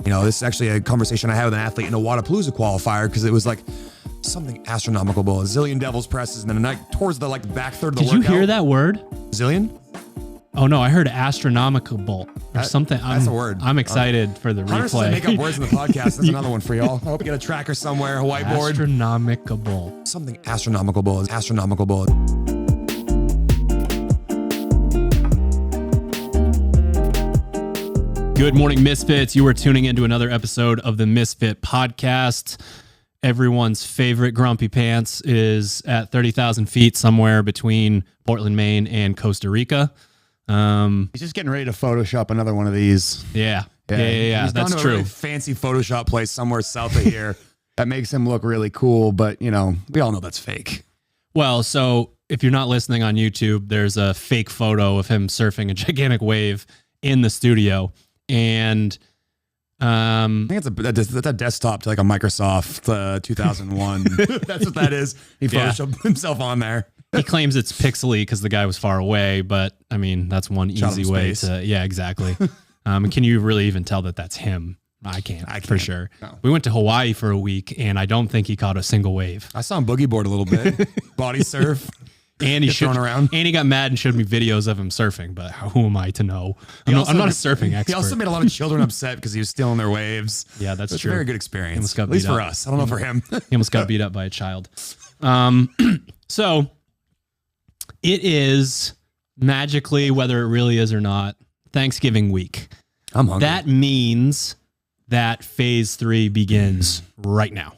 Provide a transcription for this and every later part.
You know, this is actually a conversation I had with an athlete in a Wadapalooza qualifier because it was like something astronomical, a zillion devil's presses, and then towards the back third of the workout. Did you hear that word? Zillion? Oh no, I heard astronomical or something. That's a word. I'm excited for the replay. Make up words in the podcast. That's another one for y'all. I hope you get a tracker somewhere, a whiteboard. Astronomical. Something astronomical is astronomical. Good morning, Misfits. You are tuning into another episode of the Misfit podcast. Everyone's favorite grumpy pants is at 30,000 feet somewhere between Portland, Maine and Costa Rica. He's just getting ready to Photoshop another one of these. Yeah. He's That's gone to true. a really fancy Photoshop place somewhere south of here that makes him look really cool, but we all know that's fake. Well, so if you're not listening on YouTube, there's a fake photo of him surfing a gigantic wave in the studio. And I think that's a desktop to like a Microsoft 2001. That's what that is. He photoshopped himself on there. He claims it's pixely because the guy was far away, but I mean, that's one easy way to, exactly. Can you really even tell that that's him? I can't for sure. No. We went to Hawaii for a week and I don't think he caught a single wave. I saw him boogie board a little bit, body surf. And he got mad and showed me videos of him surfing, but who am I to know? I'm not a surfing expert. He also made a lot of children upset because he was stealing their waves. Yeah, that's true. A very good experience. At least for us. I don't know for him. He almost got beat up by a child. So it is magically, whether it really is or not, Thanksgiving week. I'm hungry. That means that phase 3 begins right now.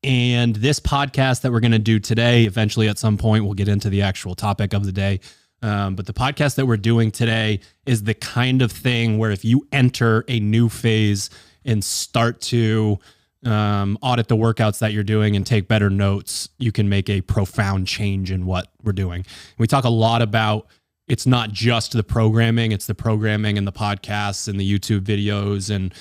And this podcast that we're going to do today, eventually at some point, we'll get into the actual topic of the day. But the podcast that we're doing today is the kind of thing where if you enter a new phase and start to audit the workouts that you're doing and take better notes, you can make a profound change in what we're doing. We talk a lot about it's not just the programming, it's the programming and the podcasts and the YouTube videos and,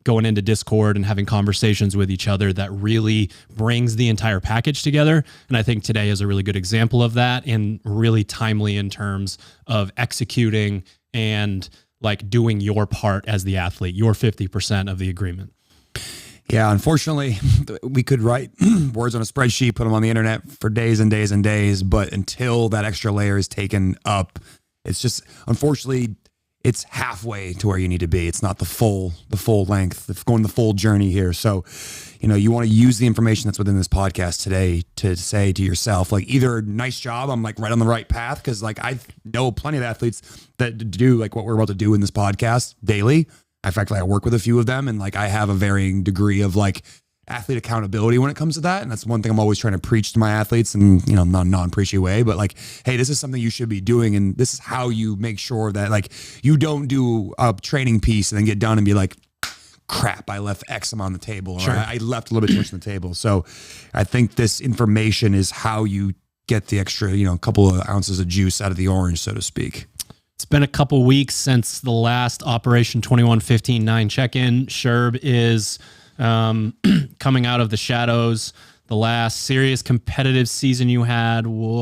going into Discord and having conversations with each other that really brings the entire package together. And I think today is a really good example of that and really timely in terms of executing and like doing your part as the athlete, your 50% of the agreement. Yeah, unfortunately, we could write words on a spreadsheet, put them on the internet for days and days and days, but until that extra layer is taken up, it's just, unfortunately, it's halfway to where you need to be. It's not the full length, going the full journey here. So, you want to use the information that's within this podcast today to say to yourself, like, either nice job, I'm like right on the right path. Cause like, I know plenty of athletes that do like what we're about to do in this podcast daily. In fact, I work with a few of them and like, I have a varying degree of like athlete accountability when it comes to that. And that's one thing I'm always trying to preach to my athletes and, not a non-preachy way, but like, hey, this is something you should be doing. And this is how you make sure that like you don't do a training piece and then get done and be like, crap, I left X amount on the table or I left a little bit too much on the table. So I think this information is how you get the extra, a couple of ounces of juice out of the orange, so to speak. It's been a couple weeks since the last Operation 21-15-9 check-in. Sherb is coming out of the shadows. The last serious competitive season you had was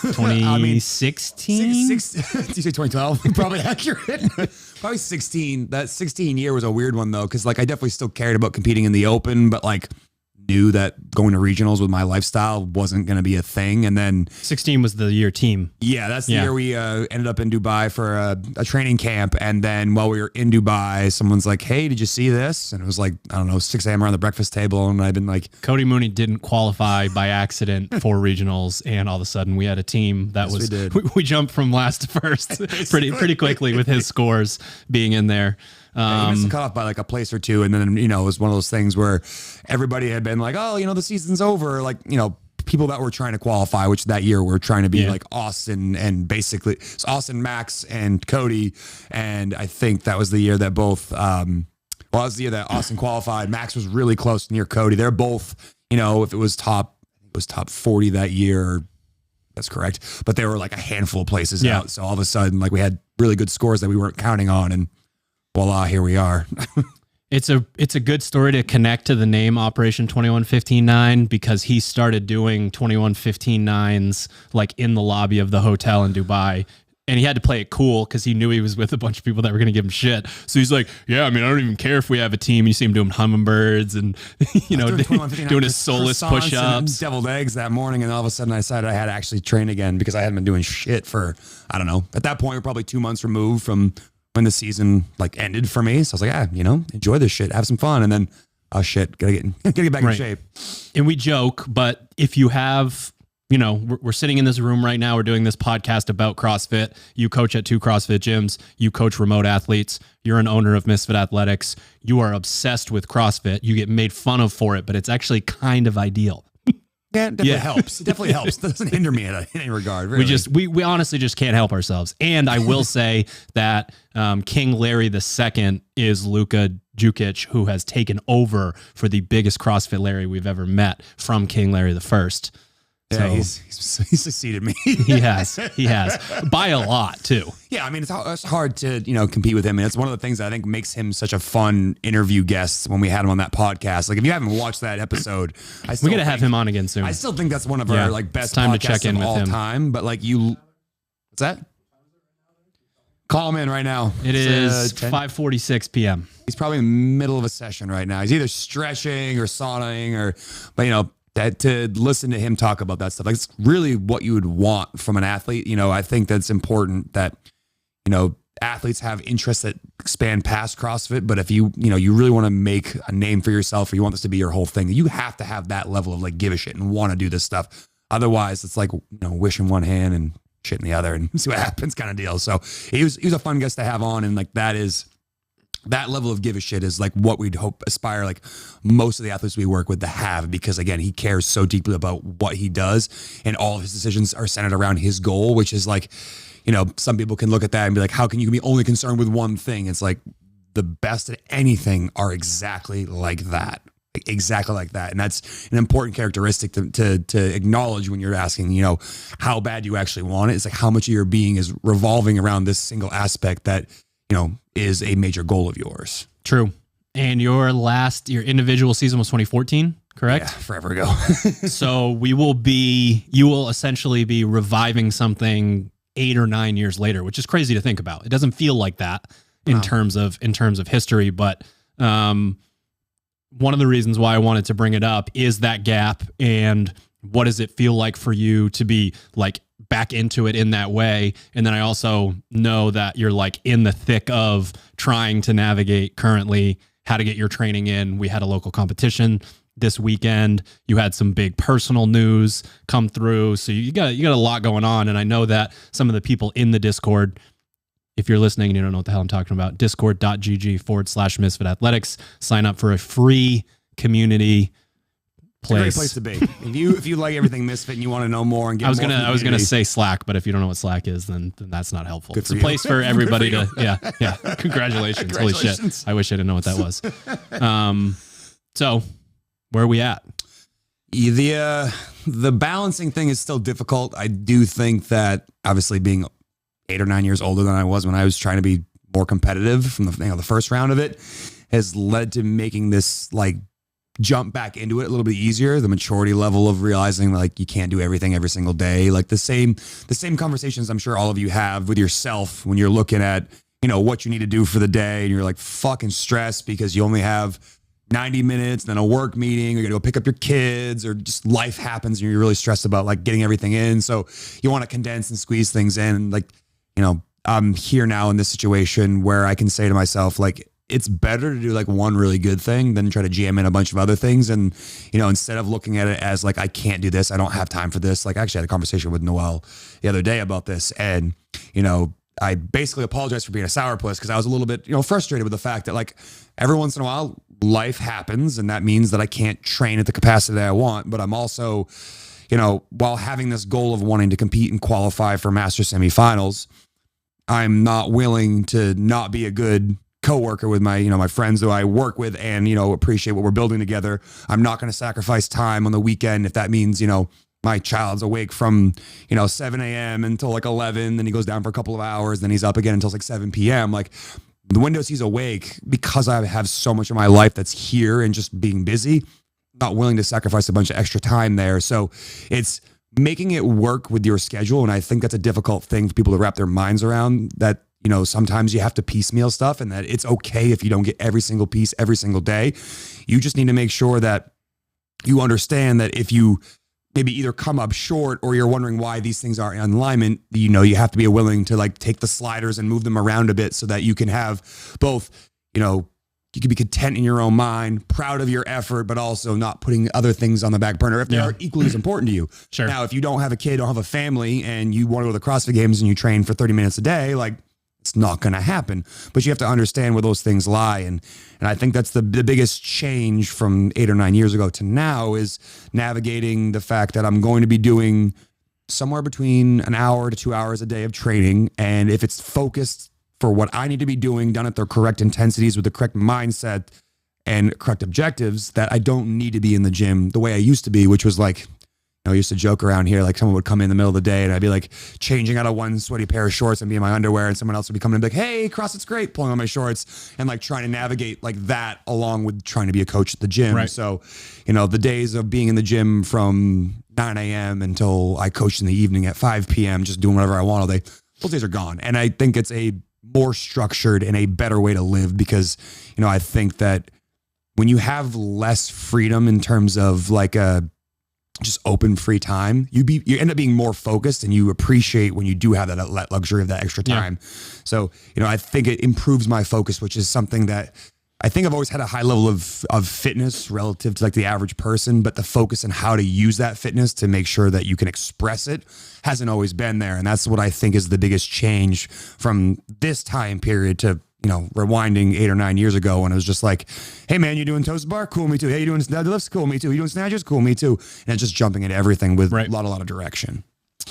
2016? Did you say 2012? Probably accurate. Probably 16. That 16 year was a weird one though, because like I definitely still cared about competing in the open, but like knew that going to regionals with my lifestyle wasn't going to be a thing. And then 16 was the year team. Yeah, that's the year we ended up in Dubai for a training camp. And then while we were in Dubai, someone's like, hey, did you see this? And it was like, I don't know, 6 a.m. around the breakfast table. And I've been like, Cody Mooney didn't qualify by accident for regionals. And all of a sudden we had a team that we jumped from last to first pretty quickly with his scores being in there. He missed the cutoff by like a place or two. And then, it was one of those things where everybody had been like, oh, the season's over. Like, people that were trying to qualify, which that year were trying to be like Austin and basically it's Austin, Max and Cody. And I think that was the year that both, that was the year that Austin qualified. Max was really close near Cody. They're both, if it was top 40 that year, that's correct. But they were like a handful of places out. So all of a sudden, like we had really good scores that we weren't counting on and voila, here we are. It's a good story to connect to the name Operation 21-15-9 because he started doing 21-15-9s like in the lobby of the hotel in Dubai And he had to play it cool because he knew he was with a bunch of people that were going to give him shit. So he's like, yeah, I mean, I don't even care if we have a team. You see him doing hummingbirds and, doing his soulless push-ups. Deviled eggs that morning. And all of a sudden I decided I had to actually train again because I hadn't been doing shit for, I don't know. At that point, we're probably 2 months removed from when the season ended for me. So I was like, enjoy this shit. Have some fun. And then, oh shit, gotta get back in shape. And we joke, but if you have... we're sitting in this room right now. We're doing this podcast about CrossFit. You coach at 2 CrossFit gyms. You coach remote athletes. You're an owner of Misfit Athletics. You are obsessed with CrossFit. You get made fun of for it, but it's actually kind of ideal. Yeah, it definitely helps. It definitely helps. It doesn't hinder me in any regard. Really. We honestly just can't help ourselves. And I will say that King Larry II is Luka Jukic, who has taken over for the biggest CrossFit Larry we've ever met from King Larry I. Yeah, he's succeeded me. He has by a lot too. Yeah, I mean it's hard to compete with him, and it's one of the things that I think makes him such a fun interview guest when we had him on that podcast. Like if you haven't watched that episode, we gotta have him on again soon. I still think that's one of our best time podcasts to check in of with all him. time. But what's that? Call him in right now. It is 5:46 p.m. He's probably in the middle of a session right now. He's either stretching or saunaing but that to listen to him talk about that stuff, it's really what you would want from an athlete. I think that's important that, athletes have interests that expand past CrossFit. But if you really want to make a name for yourself or you want this to be your whole thing, you have to have that level of give a shit and want to do this stuff. Otherwise it's like, wish in one hand and shit in the other and see what happens kind of deal. So he was a fun guest to have on. And that level of give a shit is what we'd aspire most of the athletes we work with to have, because again, he cares so deeply about what he does and all of his decisions are centered around his goal, which is some people can look at that and be like, how can you be only concerned with one thing? It's the best at anything are exactly like that. Exactly like that. And that's an important characteristic to acknowledge when you're asking, how bad you actually want it. It's how much of your being is revolving around this single aspect that, is a major goal of yours. True. And your individual season was 2014, correct? Yeah, forever ago. So you will essentially be reviving something 8 or 9 years later, which is crazy to think about. It doesn't feel like that in terms of history, but one of the reasons why I wanted to bring it up is that gap, and what does it feel like for you to be back into it in that way? And then I also know that you're in the thick of trying to navigate currently how to get your training in. We had a local competition this weekend. You had some big personal news come through. So you got a lot going on. And I know that some of the people in the Discord, if you're listening and you don't know what the hell I'm talking about, discord.gg/Misfit Athletics, sign up for a free community place. It's a great place to be. If you like everything Misfit and you want to know more and get more, I was gonna say Slack, but if you don't know what Slack is, then that's not helpful. It's a you. place for everybody to Congratulations. Holy shit. I wish I didn't know what that was. So where are we at? The balancing thing is still difficult. I do think that obviously being 8 or 9 years older than I was when I was trying to be more competitive from the first round of it has led to making this jump back into it a little bit easier. The maturity level of realizing you can't do everything every single day. The same conversations I'm sure all of you have with yourself when you're looking at, what you need to do for the day and you're fucking stressed because you only have 90 minutes and then a work meeting, you're gonna go pick up your kids or just life happens and you're really stressed about getting everything in. So you want to condense and squeeze things in. I'm here now in this situation where I can say to myself, it's better to do one really good thing than try to jam in a bunch of other things. And, instead of looking at it as I can't do this, I don't have time for this. I actually had a conversation with Noel the other day about this. And, I basically apologized for being a sourpuss because I was a little bit, frustrated with the fact that every once in a while life happens. And that means that I can't train at the capacity that I want. But I'm also, while having this goal of wanting to compete and qualify for master semifinals, I'm not willing to not be a good coworker with my, my friends who I work with and, appreciate what we're building together. I'm not going to sacrifice time on the weekend if that means, my child's awake from, 7 a.m. until 11, then he goes down for a couple of hours, then he's up again until 7 p.m. The windows he's awake, because I have so much of my life that's here and just being busy, not willing to sacrifice a bunch of extra time there. So it's making it work with your schedule. And I think that's a difficult thing for people to wrap their minds around, that, you know, sometimes you have to piecemeal stuff, and that it's okay if you don't get every single piece every single day. You just need to make sure that you understand that if you maybe either come up short or you're wondering why these things are in alignment, you know, you have to be willing to like take the sliders and move them around a bit so that you can have both, you know, you can be content in your own mind, proud of your effort, but also not putting other things on the back burner if they are equally as important to you. Sure. Now, if you don't have a kid, don't have a family, and you want to go to the CrossFit games and you train for 30 minutes a day, like, it's not going to happen. But you have to understand where those things lie. And I think that's the biggest change from 8 or 9 years ago to now, is navigating the fact that I'm going to be doing somewhere between an hour to 2 hours a day of training. And if it's focused for what I need to be doing, done at the correct intensities with the correct mindset and correct objectives, that I don't need to be in the gym the way I used to be, which was like, you know, I used to joke around here, like someone would come in the middle of the day and I'd be like changing out of one sweaty pair of shorts and be in my underwear, and someone else would be coming in and be like, hey, CrossFit's great, pulling on my shorts, and like trying to navigate like that along with trying to be a coach at the gym. Right. So, you know, the days of being in the gym from 9 a.m. until I coached in the evening at 5 p.m., just doing whatever I want all day, those days are gone. And I think it's a more structured and a better way to live, because, you know, I think that when you have less freedom in terms of like a just open free time, you end up being more focused, and you appreciate when you do have that luxury of that extra time. Yeah. So, you know, I think it improves my focus, which is something that I think I've always had a high level of fitness relative to like the average person, but the focus on how to use that fitness to make sure that you can express it hasn't always been there. And that's what I think is the biggest change from this time period to, you know, rewinding 8 or 9 years ago, when it was just like, hey man, you doing toes bar? Cool, me too. Hey, you doing deadlifts? Cool, me too. You doing snatches? Cool, me too. And it's just jumping into everything with a lot of direction.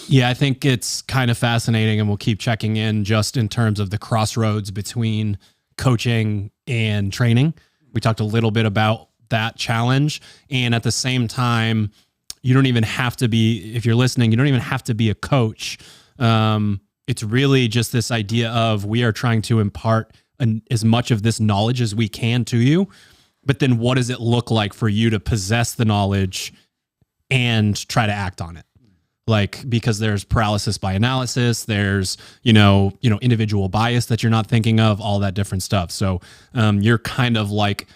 Yeah, I think it's kind of fascinating, and we'll keep checking in just in terms of the crossroads between coaching and training. We talked a little bit about that challenge, and at the same time, you don't even have to be, if you're listening, you don't even have to be a coach. It's really just this idea of, we are trying to impart as much of this knowledge as we can to you, but then what does it look like for you to possess the knowledge and try to act on it? Like, because there's paralysis by analysis, there's, you know, individual bias that you're not thinking of, all that different stuff. So you're kind of like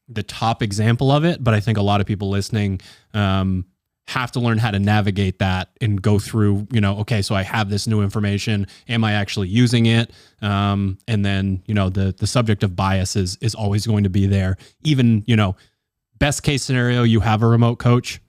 the top example of it, but I think a lot of people listening have to learn how to navigate that and go through, you know, okay, so I have this new information. Am I actually using it? And then, you know, the subject of bias is always going to be there. Even, you know, best case scenario, you have a remote coach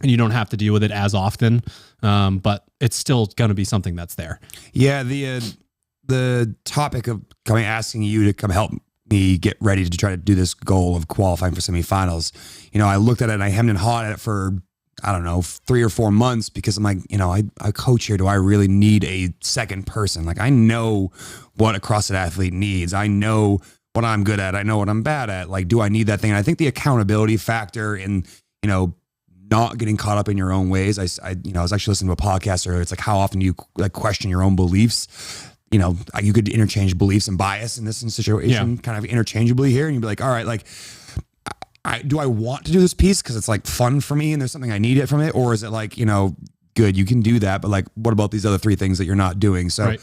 and you don't have to deal with it as often. But it's still going to be something that's there. Yeah. The topic of asking you to come help me get ready to try to do this goal of qualifying for semifinals, you know, I looked at it and I hemmed and hawed at it for, I don't know, 3 or 4 months, because I'm like, you know, I coach here. Do I really need a second person? Like, I know what a CrossFit athlete needs. I know what I'm good at. I know what I'm bad at. Like, do I need that thing? And I think the accountability factor in, you know, not getting caught up in your own ways. I was actually listening to a podcast earlier. It's like, how often do you like question your own beliefs? You know, you could interchange beliefs and bias in this situation kind of interchangeably here. And you'd be like, all right, like, do I want to do this piece because it's like fun for me and there's something I need it from it? Or is it like, you know, good, you can do that, but like, what about these other 3 things that you're not doing? So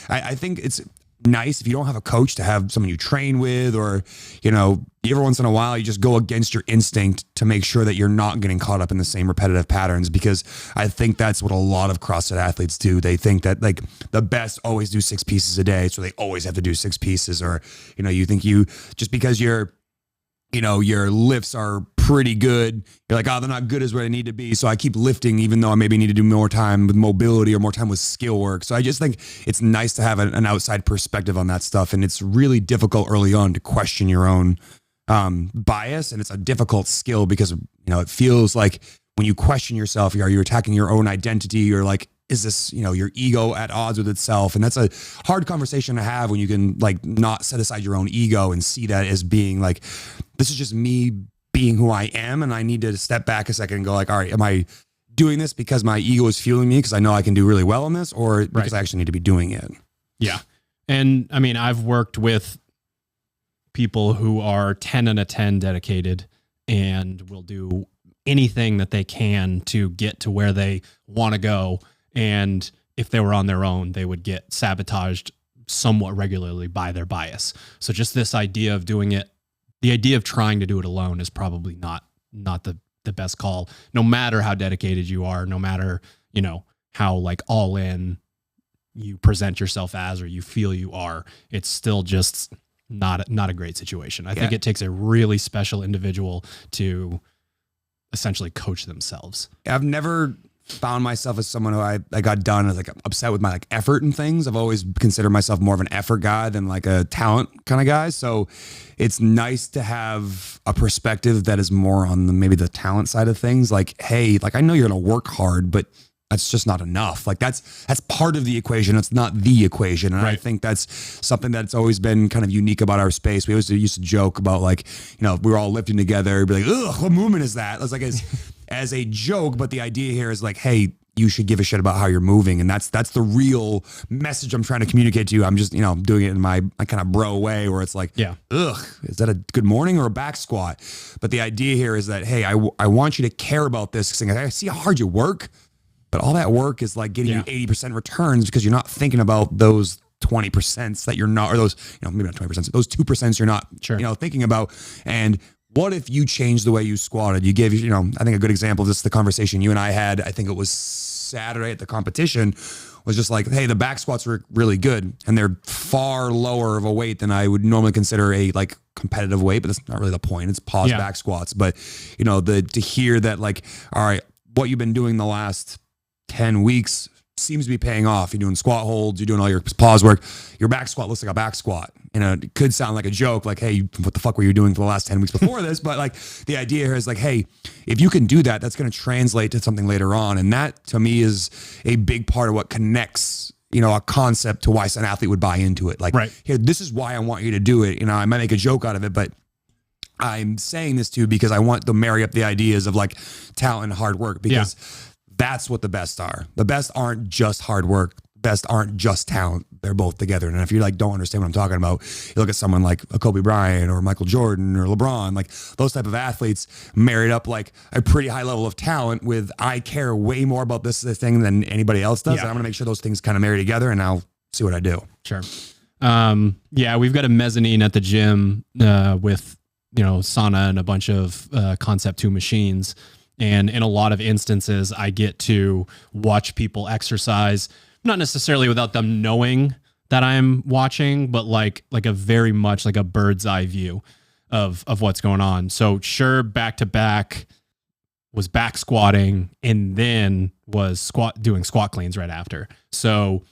I think it's nice if you don't have a coach to have someone you train with, or, you know, every once in a while you just go against your instinct to make sure that you're not getting caught up in the same repetitive patterns, because I think that's what a lot of CrossFit athletes do. They think that like the best always do 6 pieces a day, so they always have to do 6 pieces. Or, you know, you think just because your lifts are pretty good, you're like, oh, they're not good as what I need to be, so I keep lifting even though I maybe need to do more time with mobility or more time with skill work. So I just think it's nice to have an outside perspective on that stuff. And it's really difficult early on to question your own bias. And it's a difficult skill because, you know, it feels like when you question yourself, you're attacking your own identity. You're like, is this, you know, your ego at odds with itself? And that's a hard conversation to have when you can like not set aside your own ego and see that as being like, this is just me being who I am. And I need to step back a second and go like, all right, am I doing this because my ego is fueling me because I know I can do really well on this, or because I actually need to be doing it? Yeah. And I mean, I've worked with people who are 10 and a 10 dedicated and will do anything that they can to get to where they want to go. And if they were on their own, they would get sabotaged somewhat regularly by their bias. So just this idea of doing it, the idea of trying to do it alone is probably not the best call, no matter how dedicated you are, no matter, you know, how like all in you present yourself as, or you feel you are. It's still just not a great situation. I think it takes a really special individual to essentially coach themselves. I've never found myself as someone who I got done as like upset with my like effort and things. I've always considered myself more of an effort guy than like a talent kind of guy. So it's nice to have a perspective that is more on maybe the talent side of things. Like, hey, like I know you're going to work hard, but that's just not enough. Like that's part of the equation. It's not the equation. And I think that's something that's always been kind of unique about our space. We always used to joke about like, you know, we were all lifting together, be like, ugh, what movement is that? It's like as a joke, but the idea here is like, hey, you should give a shit about how you're moving. And that's the real message I'm trying to communicate to you. I'm just, you know, doing it in my kind of bro way where it's like, ugh, is that a good morning or a back squat? But the idea here is that, hey, I want you to care about this because I see how hard you work. But all that work is like getting you 80% returns because you're not thinking about those 20% that you're not, or those, you know, maybe not 20%, those 2% you're not, you know, thinking about. And what if you changed the way you squatted? You gave, you know, I think a good example of this, the conversation you and I had, I think it was Saturday at the competition, was just like, hey, the back squats were really good and they're far lower of a weight than I would normally consider a like competitive weight, but that's not really the point. It's pause back squats. But, you know, to hear that like, all right, what you've been doing the last 10 weeks seems to be paying off. You're doing squat holds, you're doing all your pause work. Your back squat looks like a back squat. You know, it could sound like a joke, like, hey, what the fuck were you doing for the last 10 weeks before this? But like the idea here is like, hey, if you can do that, that's going to translate to something later on. And that to me is a big part of what connects, you know, a concept to why an athlete would buy into it. Like, here, this is why I want you to do it. You know, I might make a joke out of it, but I'm saying this to you because I want to marry up the ideas of like talent and hard work, because that's what the best are. The best aren't just hard work. The best aren't just talent. They're both together. And if you like don't understand what I'm talking about, you look at someone like a Kobe Bryant or Michael Jordan or LeBron, like those type of athletes married up like a pretty high level of talent with I care way more about this thing than anybody else does. And I'm going to make sure those things kind of marry together, and I'll see what I do. Sure. We've got a mezzanine at the gym with, you know, sauna and a bunch of Concept 2 machines. And in a lot of instances, I get to watch people exercise, not necessarily without them knowing that I'm watching, but like a very much like a bird's eye view of what's going on. So Sherb back to back was back squatting and then was doing squat cleans right after. So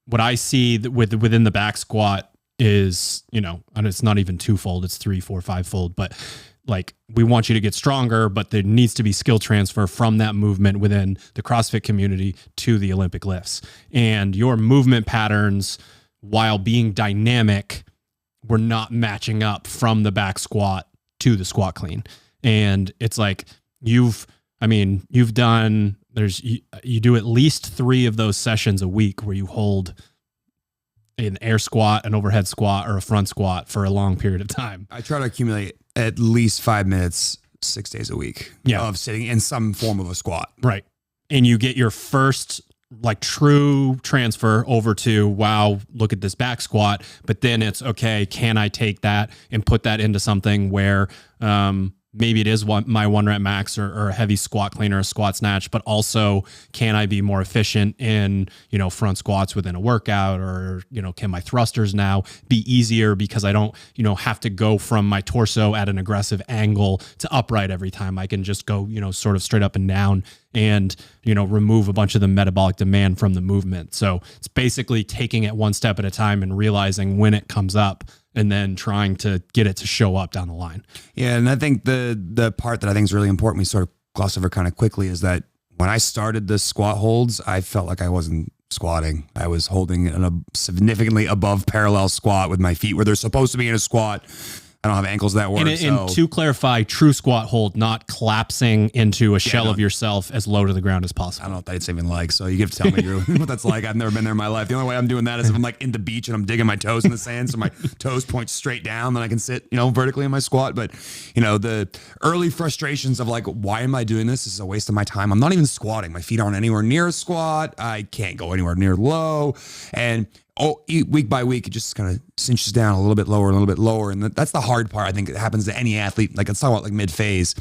what I see within the back squat is, you know, and it's not even twofold, it's 3, 4, 5-fold, but like we want you to get stronger, but there needs to be skill transfer from that movement within the CrossFit community to the Olympic lifts. And your movement patterns, while being dynamic, were not matching up from the back squat to the squat clean. And it's like you've done, you do at least 3 of those sessions a week where you hold an air squat, an overhead squat, or a front squat for a long period of time. I try to accumulate at least 5 minutes, 6 days a week of sitting in some form of a squat. Right. And you get your first like true transfer over to, wow, look at this back squat. But then it's, okay, can I take that and put that into something where maybe it is my 1 rep max or a heavy squat clean or a squat snatch, but also can I be more efficient in, you know, front squats within a workout, or, you know, can my thrusters now be easier because I don't, you know, have to go from my torso at an aggressive angle to upright every time. I can just go, you know, sort of straight up and down and, you know, remove a bunch of the metabolic demand from the movement. So it's basically taking it one step at a time and realizing when it comes up and then trying to get it to show up down the line. Yeah. And I think the part that I think is really important, we sort of gloss over kind of quickly, is that when I started the squat holds, I felt like I wasn't squatting. I was holding a significantly above parallel squat with my feet where they're supposed to be in a squat. I don't have ankles that work. And to clarify, true squat hold, not collapsing into a shell of yourself as low to the ground as possible. I don't know what that's even like. So you have to tell me, Drew, what that's like. I've never been there in my life. The only way I'm doing that is if I'm like in the beach and I'm digging my toes in the sand, so my toes point straight down, then I can sit, vertically in my squat. But the early frustrations of like, why am I doing this? This is a waste of my time. I'm not even squatting. My feet aren't anywhere near a squat. I can't go anywhere near low. And week by week, it just kind of cinches down a little bit lower. And that's the hard part. I think it happens to any athlete. Like, let's talk about like mid phase.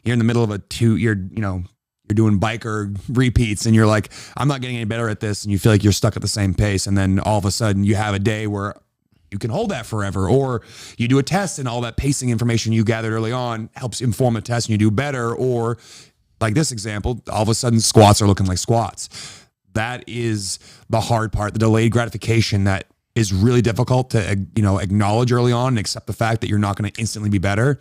You're in the middle of you're doing biker repeats and you're like, I'm not getting any better at this. And you feel like you're stuck at the same pace. And then all of a sudden you have a day where you can hold that forever, or you do a test and all that pacing information you gathered early on helps inform a test and you do better. Or like this example, all of a sudden squats are looking like squats. That is the hard part, the delayed gratification that is really difficult to, acknowledge early on and accept the fact that you're not going to instantly be better.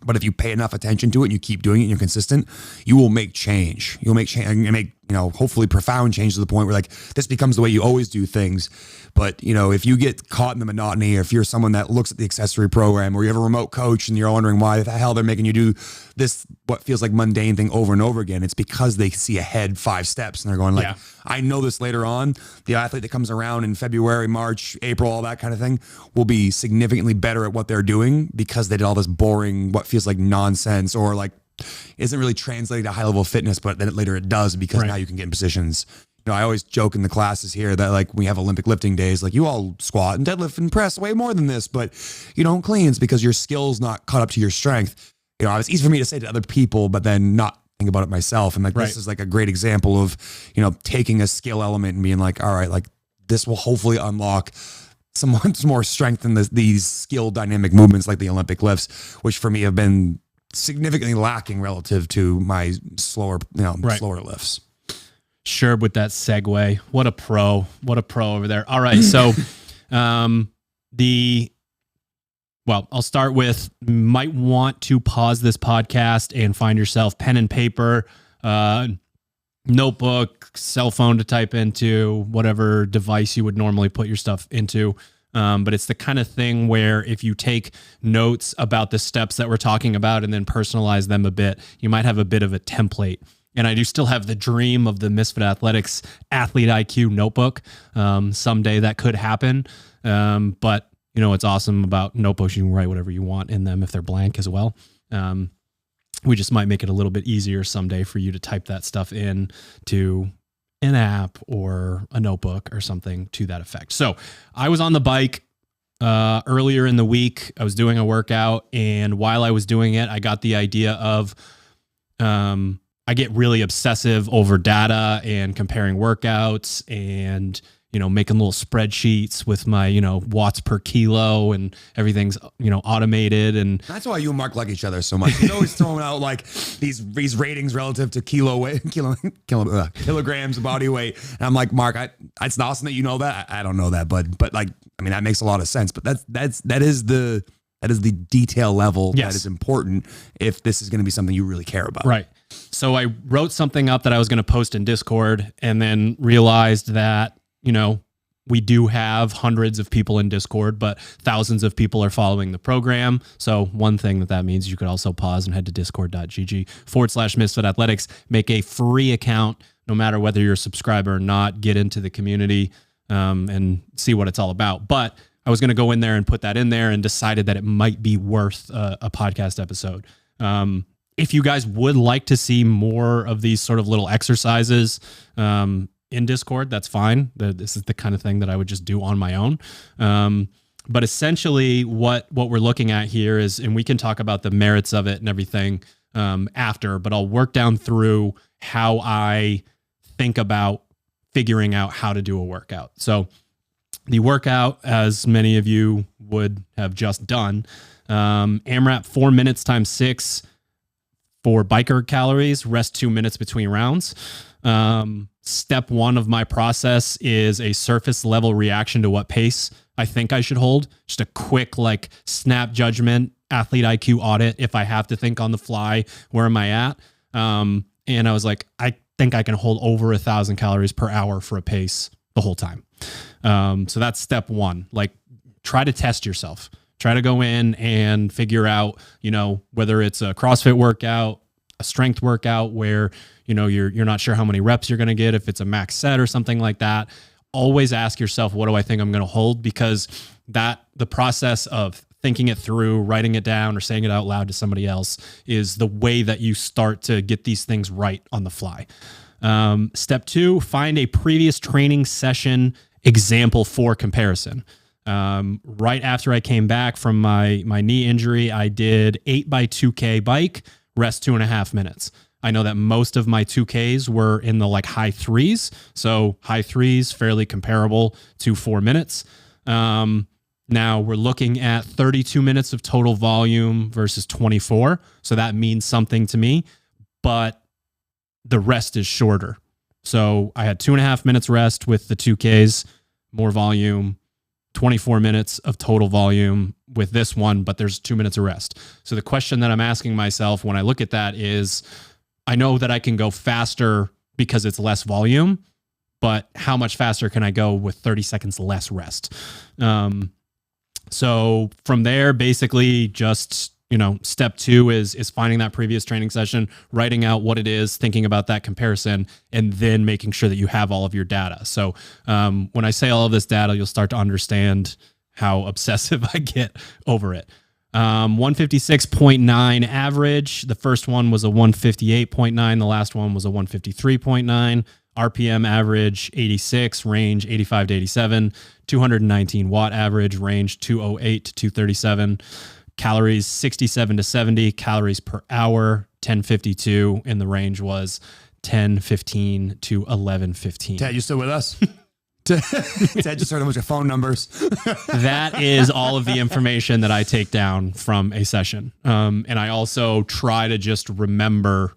But if you pay enough attention to it and you keep doing it and you're consistent, you will make change. You'll make change and make, hopefully profound change to the point where like this becomes the way you always do things. But, if you get caught in the monotony, or if you're someone that looks at the accessory program, or you have a remote coach and you're wondering why the hell they're making you do this, what feels like mundane thing over and over again, it's because they see ahead 5 steps and they're going like, I know this later on. The athlete that comes around in February, March, April, all that kind of thing will be significantly better at what they're doing because they did all this boring, what feels like nonsense, or like isn't really translating to high level fitness, but then later it does because now you can get in positions. I always joke in the classes here that like we have Olympic lifting days, like you all squat and deadlift and press way more than this, but you don't cleans because your skill's not caught up to your strength. It's easy for me to say to other people, but then not think about it myself. And like, this is like a great example of, taking a skill element and being like, all right, like this will hopefully unlock some more strength in these skill dynamic movements like the Olympic lifts, which for me have been significantly lacking relative to my slower lifts. Sherb with that segue. What a pro over there. All right. So, I'll start with, might want to pause this podcast and find yourself pen and paper, notebook, cell phone to type into, whatever device you would normally put your stuff into. But it's the kind of thing where if you take notes about the steps that we're talking about and then personalize them a bit, you might have a bit of a template. And I do still have the dream of the Misfit Athletics Athlete IQ notebook. Someday that could happen. But it's awesome about notebooks. You can write whatever you want in them if they're blank as well. We just might make it a little bit easier someday for you to type that stuff in to an app or a notebook or something to that effect. So I was on the bike earlier in the week. I was doing a workout, and while I was doing it, I got the idea of I get really obsessive over data and comparing workouts and, making little spreadsheets with my, watts per kilo, and everything's, automated. And that's why you and Mark like each other so much. He's always throwing out like these ratings relative to kilograms of body weight. And I'm like, Mark, it's awesome that you know that. I don't know that, but like, that makes a lot of sense. But that is the detail level that is important if this is going to be something you really care about. Right. So I wrote something up that I was going to post in Discord, and then realized that, we do have hundreds of people in Discord, but thousands of people are following the program. So one thing that means, you could also pause and head to discord.gg/Misfit Athletics, make a free account, no matter whether you're a subscriber or not, get into the community and see what it's all about. But I was going to go in there and put that in there, and decided that it might be worth a podcast episode. If you guys would like to see more of these sort of little exercises in Discord, that's fine. This is the kind of thing that I would just do on my own. But essentially what we're looking at here is, and we can talk about the merits of it and everything after, but I'll work down through how I think about figuring out how to do a workout. So the workout, as many of you would have just done, AMRAP 4 minutes times 6 for biker calories, rest 2 minutes between rounds. Step 1 of my process is a surface level reaction to what pace I think I should hold. Just a quick, like, snap judgment, athlete IQ audit. If I have to think on the fly, where am I at? And I was like, I think I can hold over 1,000 calories per hour for a pace the whole time. So that's step 1. Like, try to test yourself. Try to go in and figure out, whether it's a CrossFit workout, a strength workout where, you're not sure how many reps you're going to get, if it's a max set or something like that. Always ask yourself, what do I think I'm going to hold? Because the process of thinking it through, writing it down, or saying it out loud to somebody else is the way that you start to get these things right on the fly. Step 2, find a previous training session example for comparison. Right after I came back from my knee injury, I did 8x2K bike, rest 2.5 minutes. I know that most of my 2Ks were in the high 3s. So high 3s, fairly comparable to 4 minutes. Now we're looking at 32 minutes of total volume versus 24. So that means something to me, but the rest is shorter. So I had 2.5 minutes rest with the 2Ks, more volume, 24 minutes of total volume with this one, but there's 2 minutes of rest. So the question that I'm asking myself when I look at that is, I know that I can go faster because it's less volume, but how much faster can I go with 30 seconds less rest? So from there, basically just, step 2 is finding that previous training session, writing out what it is, thinking about that comparison, and then making sure that you have all of your data. So when I say all of this data, you'll start to understand how obsessive I get over it. 156.9 average. The first one was a 158.9. The last one was a 153.9. RPM average 86, range 85 to 87, 219 watt average, range 208 to 237, calories 67 to 70, calories per hour 1052, and the range was 1015 to 1115. Ted, you still with us? Ted just heard a bunch of phone numbers. That is all of the information that I take down from a session. And I also try to just remember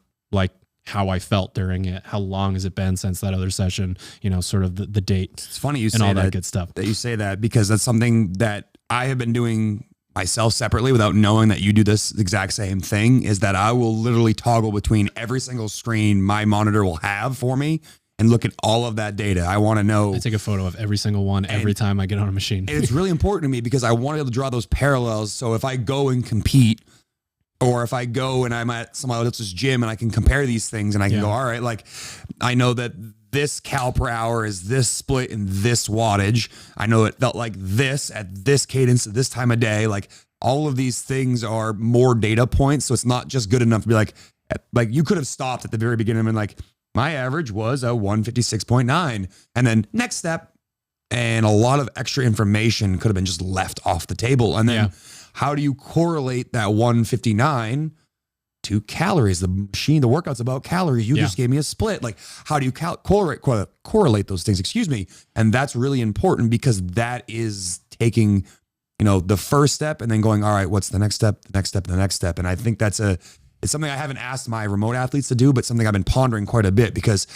how I felt during it. How long has it been since that other session? Sort of the date. It's funny you and say all that good stuff. That you say that, because that's something that I have been doing myself separately without knowing that you do this exact same thing, is that I will literally toggle between every single screen my monitor will have for me and look at all of that data. I want to know. I take a photo of every single one every time I get on a machine. And it's really important to me because I want to be able to draw those parallels. So if I go and compete, or if I go and I'm at somebody else's gym and I can compare these things and I can go, all right, I know that this cal per hour is this split in this wattage. I know it felt like this at this cadence at this time of day. All of these things are more data points. So it's not just good enough to be like you could have stopped at the very beginning and my average was a 156.9. And then next step, and a lot of extra information could have been just left off the table. And then how do you correlate that 159 to calories? The machine, the workout's about calories. You just gave me a split. How do you correlate those things? Excuse me. And that's really important, because that is taking, the first step and then going, all right, what's the next step, the next step, the next step. And I think it's something I haven't asked my remote athletes to do, but something I've been pondering quite a bit, because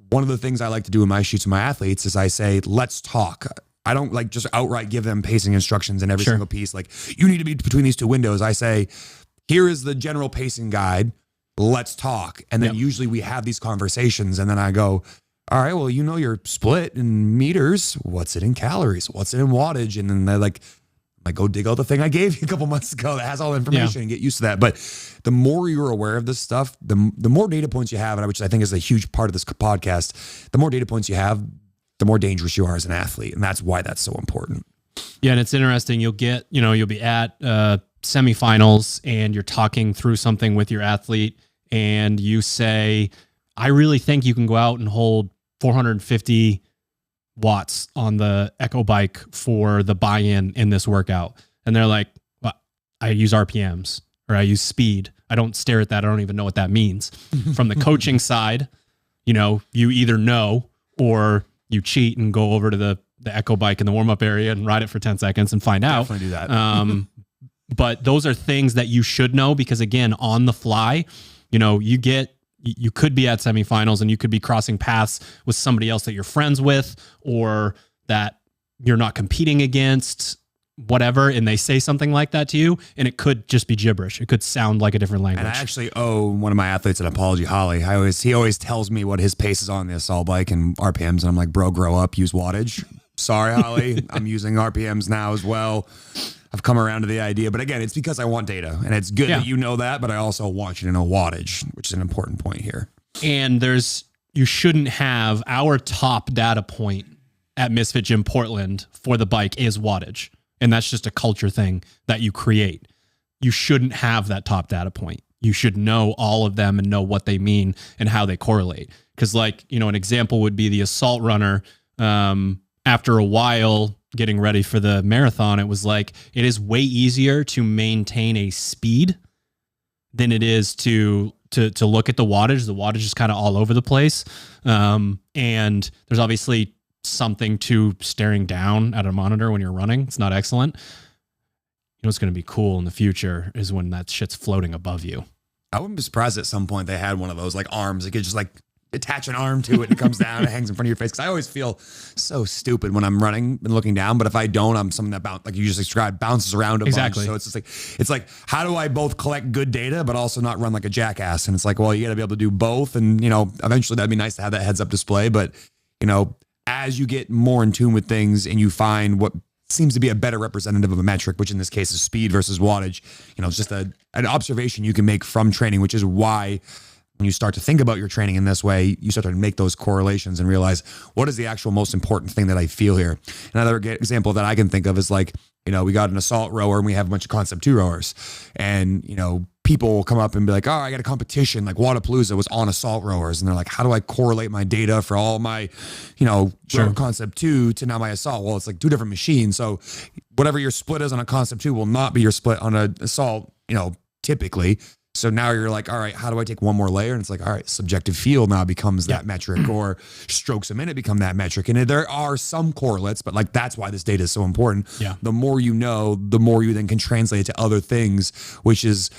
one of the things I like to do in my shoots with my athletes is I say, let's talk. I don't just outright give them pacing instructions in every single piece. You need to be between these two windows. I say, here is the general pacing guide. Let's talk. And then usually we have these conversations, and then I go, all right, well, you're split in meters. What's it in calories? What's it in wattage? And then they're go dig out the thing I gave you a couple months ago that has all the information and get used to that. But the more you're aware of this stuff, the more data points you have, and which I think is a huge part of this podcast, the more data points you have, the more dangerous you are as an athlete. And that's why that's so important. Yeah. And it's interesting. You'll be at semifinals and you're talking through something with your athlete, and you say, I really think you can go out and hold 450 watts on the Echo bike for the buy-in in this workout. And they're like, well, I use RPMs, or I use speed. I don't stare at that. I don't even know what that means. From the coaching side, you either know or you cheat and go over to the Echo bike in the warm-up area and ride it for 10 seconds and find out. Definitely do that. But those are things that you should know, because again, on the fly, you could be at semifinals and you could be crossing paths with somebody else that you're friends with, or that you're not competing against, whatever, and they say something like that to you, and it could just be gibberish. It could sound like a different language. And I actually owe one of my athletes an apology, Holly. He always tells me what his pace is on the assault bike and RPMs, and I'm like, bro, grow up, use wattage. Sorry, Holly, I'm using RPMs now as well. I've come around to the idea. But again, it's because I want data, and it's good that you know that, but I also want you to know wattage, which is an important point here. And you shouldn't have our top data point at Misfit Gym Portland for the bike is wattage. And that's just a culture thing that you create. You shouldn't have that top data point. You should know all of them and know what they mean and how they correlate. Because an example would be the assault runner. After a while getting ready for the marathon, it was like, it is way easier to maintain a speed than it is to look at the wattage. The wattage is kind of all over the place. And there's obviously something to staring down at a monitor when you're running. It's not excellent. What's going to be cool in the future is when that shit's floating above you. I wouldn't be surprised at some point they had one of those arms. It could just attach an arm to it and it comes down and it hangs in front of your face. Because I always feel so stupid when I'm running and looking down. But if I don't, I'm something that like you just described, bounces around a bunch. So it's just it's like, how do I both collect good data but also not run like a jackass? And it's like, well, you got to be able to do both. And eventually that'd be nice to have that heads up display. But as you get more in tune with things and you find what seems to be a better representative of a metric, which in this case is speed versus wattage, it's just an observation you can make from training, which is why when you start to think about your training in this way, you start to make those correlations and realize what is the actual most important thing that I feel here. Another example that I can think of is we got an assault rower and we have a bunch of concept 2 rowers, and people will come up and be like, oh, I got a competition, like Wadapalooza was on assault rowers. And they're like, how do I correlate my data for all my, rower concept 2 to now my assault? Well, it's like 2 different machines. So whatever your split is on a concept 2 will not be your split on an assault, typically. So now you're like, all right, how do I take one more layer? And it's like, all right, subjective feel now becomes that metric, or strokes a minute become that metric. And there are some correlates, but that's why this data is so important. Yeah. The more you know, the more you then can translate it to other things, which is,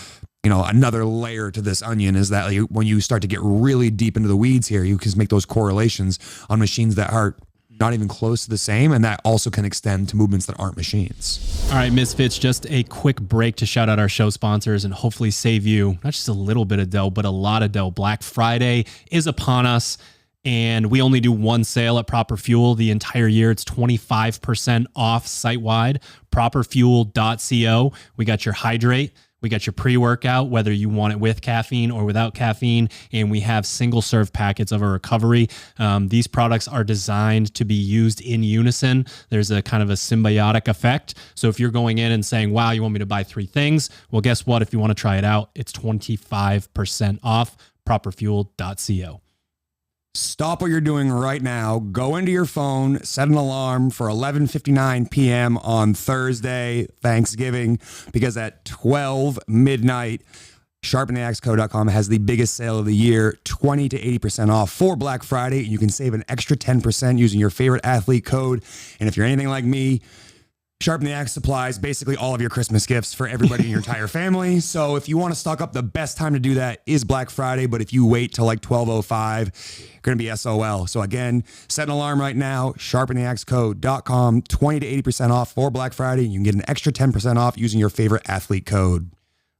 another layer to this onion, is that when you start to get really deep into the weeds here, you can make those correlations on machines that are not even close to the same, and that also can extend to movements that aren't machines. All right, Misfits, just a quick break to shout out our show sponsors and hopefully save you not just a little bit of dough, but a lot of dough. Black Friday is upon us, and we only do one sale at Proper Fuel the entire year. It's 25% off site-wide, properfuel.co. We got your hydrate. We got your pre-workout, whether you want it with caffeine or without caffeine, and we have single-serve packets of a recovery. These products are designed to be used in unison. There's a kind of a symbiotic effect. So if you're going in and saying, wow, you want me to buy 3 things? Well, guess what? If you want to try it out, it's 25% off, properfuel.co. Stop what you're doing right now. Go into your phone, set an alarm for 11:59 p.m. on Thursday, Thanksgiving, because at 12 midnight, sharpentheaxeco.com has the biggest sale of the year, 20 to 80% off for Black Friday. You can save an extra 10% using your favorite athlete code. And if you're anything like me, Sharpen the Axe supplies basically all of your Christmas gifts for everybody in your entire family. So if you want to stock up, the best time to do that is Black Friday. But if you wait till 12:05, you're going to be SOL. So again, set an alarm right now, sharpentheaxeco.com, 20 to 80% off for Black Friday. You can get an extra 10% off using your favorite athlete code.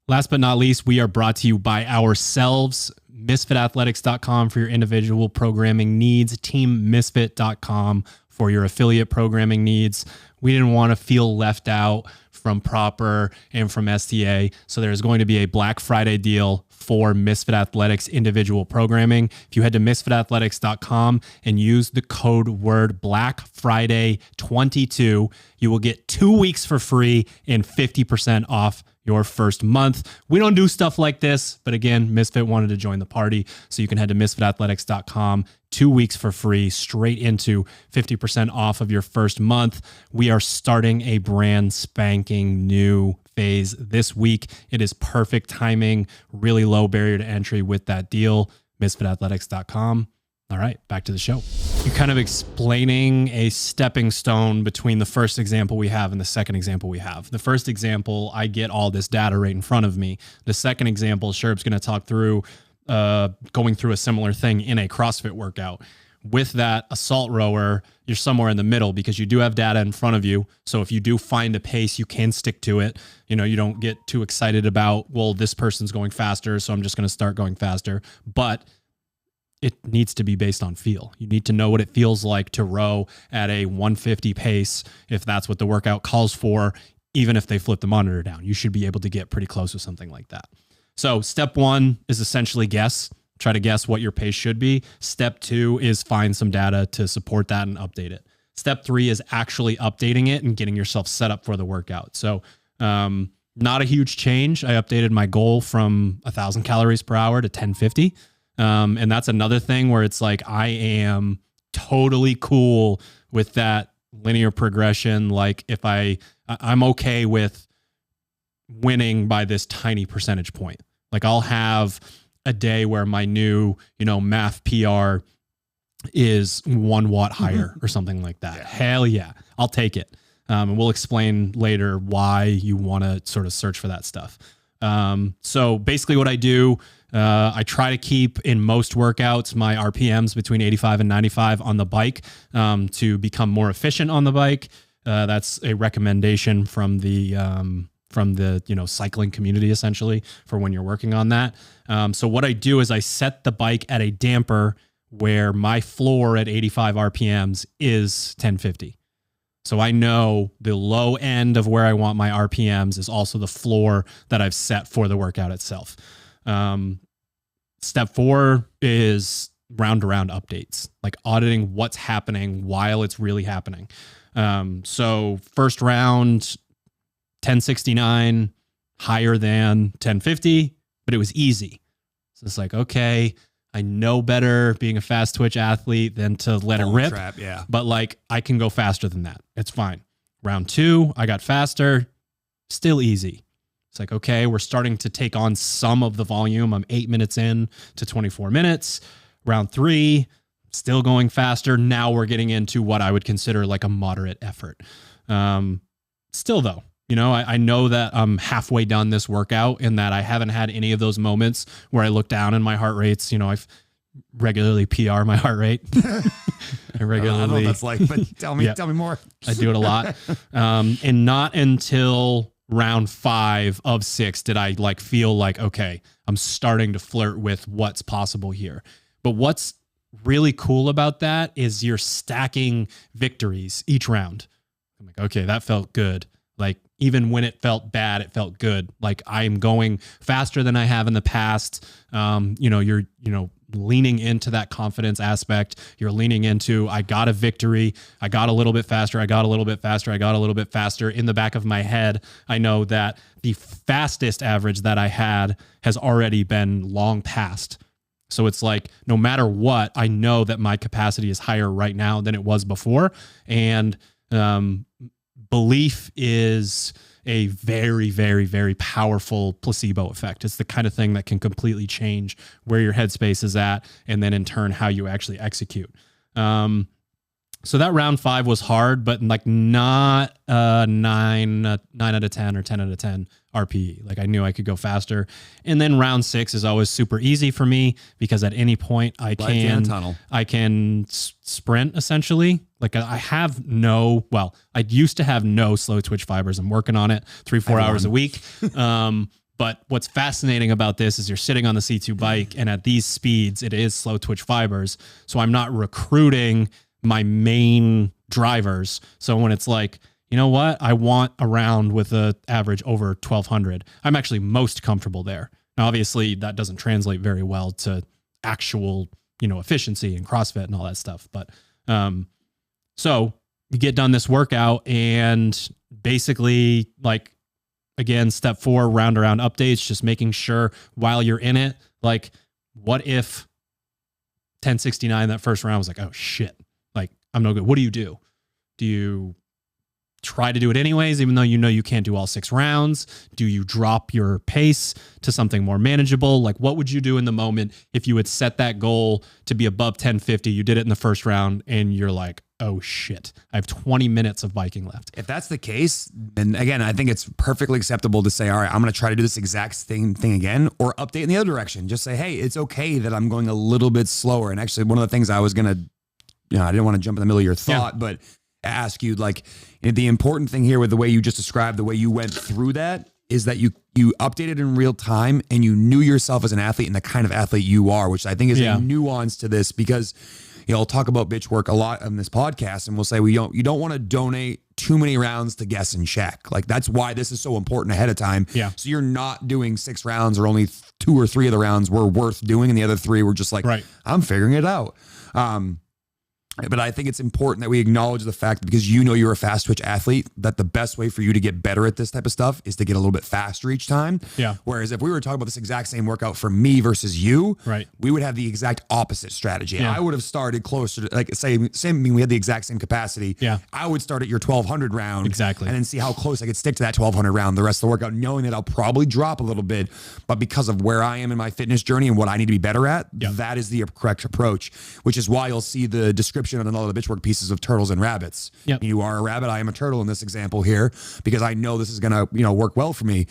Last but not least, we are brought to you by ourselves, misfitathletics.com for your individual programming needs, teammisfit.com for your affiliate programming needs. We didn't want to feel left out from Proper and from STA. So there's going to be a Black Friday deal for Misfit Athletics individual programming. If you head to misfitathletics.com and use the code word Black Friday 22, you will get 2 weeks for free and 50% off your first month. We don't do stuff like this, but again, Misfit wanted to join the party. So you can head to misfitathletics.com, 2 weeks for free, straight into 50% off of your first month. We are starting a brand spanking new phase this week. It is perfect timing, really low barrier to entry with that deal, misfitathletics.com. All right, back to the show. You're kind of explaining a stepping stone between the first example we have and the second example we have. The first example, I get all this data right in front of me. The second example, Sherb's going to talk through going through a similar thing in a CrossFit workout. With that assault rower, you're somewhere in the middle because you do have data in front of you. So if you do find a pace, you can stick to it. You know, you don't get too excited about, well, this person's going faster, so I'm just going to start going faster. But it needs to be based on feel. You need to know what it feels like to row at a 150 pace. If that's what the workout calls for, even if they flip the monitor down. You should be able to get pretty close with something like that. So step 1 is essentially guess. Try to guess what your pace should be. Step 2 is find some data to support that and update it. Step 3 is actually updating it and getting yourself set up for the workout. So not a huge change. I updated my goal from 1,000 calories per hour to 1050. And that's another thing where it's like, I am totally cool with that linear progression. Like if I'm okay with winning by this tiny percentage point. Like I'll have a day where my new, math PR is 1 watt higher or something like that. Yeah. Hell yeah. I'll take it. And we'll explain later why you want to sort of search for that stuff. So basically what I do, I try to keep in most workouts my RPMs between 85 and 95 on the bike to become more efficient on the bike. That's a recommendation from the cycling community, essentially, for when you're working on that. So what I do is I set the bike at a damper where my floor at 85 RPMs is 1050. So I know the low end of where I want my RPMs is also the floor that I've set for the workout itself. Step 4 is round-to-round updates, like auditing what's happening while it's really happening. So first round, 1069, higher than 1050, but it was easy. So it's like, okay, I know better being a fast twitch athlete than to let it rip. Trap, yeah. But like I can go faster than that. It's fine. Round 2, I got faster, still easy. It's like, okay, we're starting to take on some of the volume. I'm 8 minutes in to 24 minutes. Round 3, still going faster. Now we're getting into what I would consider like a moderate effort. Still though, I know that I'm halfway done this workout and that I haven't had any of those moments where I look down and my heart rate's, I've regularly PR my heart rate. I regularly, I don't know what that's like, but tell me more. I do it a lot. And not until round 5 of 6 did I feel like, okay, I'm starting to flirt with what's possible here. But what's really cool about that is you're stacking victories each round. I'm like, okay, that felt good. Like even when it felt bad, it felt good. Like I'm going faster than I have in the past. You're leaning into that confidence aspect. You're leaning into, I got a victory. I got a little bit faster. I got a little bit faster. I got a little bit faster. In the back of my head, I know that the fastest average that I had has already been long past. So it's like, no matter what, I know that my capacity is higher right now than it was before. And, belief is a very, very, very powerful placebo effect. It's the kind of thing that can completely change where your headspace is at, and then in turn, how you actually execute. So that round 5 was hard, but like not 9 out of 10 or 10 out of 10 RPE. Like I knew I could go faster. And then round 6 is always super easy for me because at any point I can sprint essentially. Like I used to have no slow twitch fibers. I'm working on it 3-4 hours a week. But what's fascinating about this is you're sitting on the C2 bike, and at these speeds, it is slow twitch fibers. So I'm not recruiting my main drivers. So when it's like, you know what, I want a round with a average over 1200, I'm actually most comfortable there. Now, obviously that doesn't translate very well to actual, efficiency and CrossFit and all that stuff. But, so you get done this workout and basically again, step 4, round around updates, just making sure while you're in it, like what if 1069, that first round was like, oh shit, like I'm no good. What do? Do you try to do it anyways, even though you can't do all 6 rounds? Do you drop your pace to something more manageable? Like what would you do in the moment if you had set that goal to be above 1050, you did it in the first round and you're like, oh shit, I have 20 minutes of biking left? If that's the case, then again, I think it's perfectly acceptable to say, all right, I'm going to try to do this exact same thing again, or update in the other direction. Just say, hey, it's okay that I'm going a little bit slower. And actually one of the things I was going to, I didn't want to jump in the middle of your thought, but ask you, like, the important thing here with the way you just described, the way you went through that, is that you updated in real time and you knew yourself as an athlete and the kind of athlete you are, which I think is a nuance to this, because I'll talk about bitch work a lot on this podcast, and we'll say you don't want to donate too many rounds to guess and check. Like, that's why this is so important ahead of time. Yeah. So you're not doing 6 rounds, or only 2 or 3 of the rounds were worth doing, and the other 3 were just like, I'm figuring it out. But I think it's important that we acknowledge the fact that because you're a fast twitch athlete, that the best way for you to get better at this type of stuff is to get a little bit faster each time. Yeah. Whereas if we were talking about this exact same workout for me versus you, we would have the exact opposite strategy. Yeah. I would have started closer to, like, we had the exact same capacity. Yeah. I would start at your 1200 round. Exactly. And then see how close I could stick to that 1200 round the rest of the workout, knowing that I'll probably drop a little bit. But because of where I am in my fitness journey and what I need to be better at, that is the correct approach, which is why you'll see the description on all the bitch work pieces of turtles and rabbits. Yep. You are a rabbit. I am a turtle in this example here, because I know this is going to, work well for me.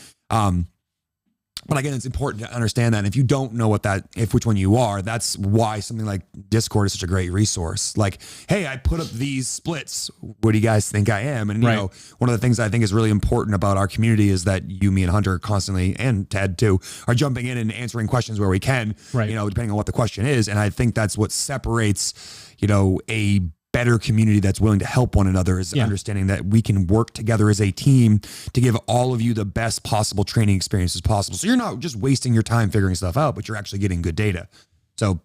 But again, it's important to understand that. And if you don't know which one you are, that's why something like Discord is such a great resource. Like, hey, I put up these splits. What do you guys think I am? And, one of the things I think is really important about our community is that you, me, and Hunter constantly, and Ted too, are jumping in and answering questions where we can, depending on what the question is. And I think that's what separates, a better community that's willing to help one another, is understanding that we can work together as a team to give all of you the best possible training experiences possible. So you're not just wasting your time figuring stuff out, but you're actually getting good data. So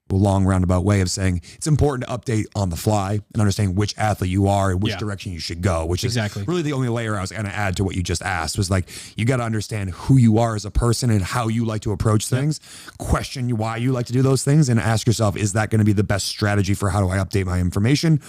a long roundabout way of saying it's important to update on the fly and understand which athlete you are and which direction you should go, which is really the only layer I was going to add to what you just asked, was like, you got to understand who you are as a person and how you like to approach things, question why you like to do those things, and ask yourself, is that going to be the best strategy for how do I update my information?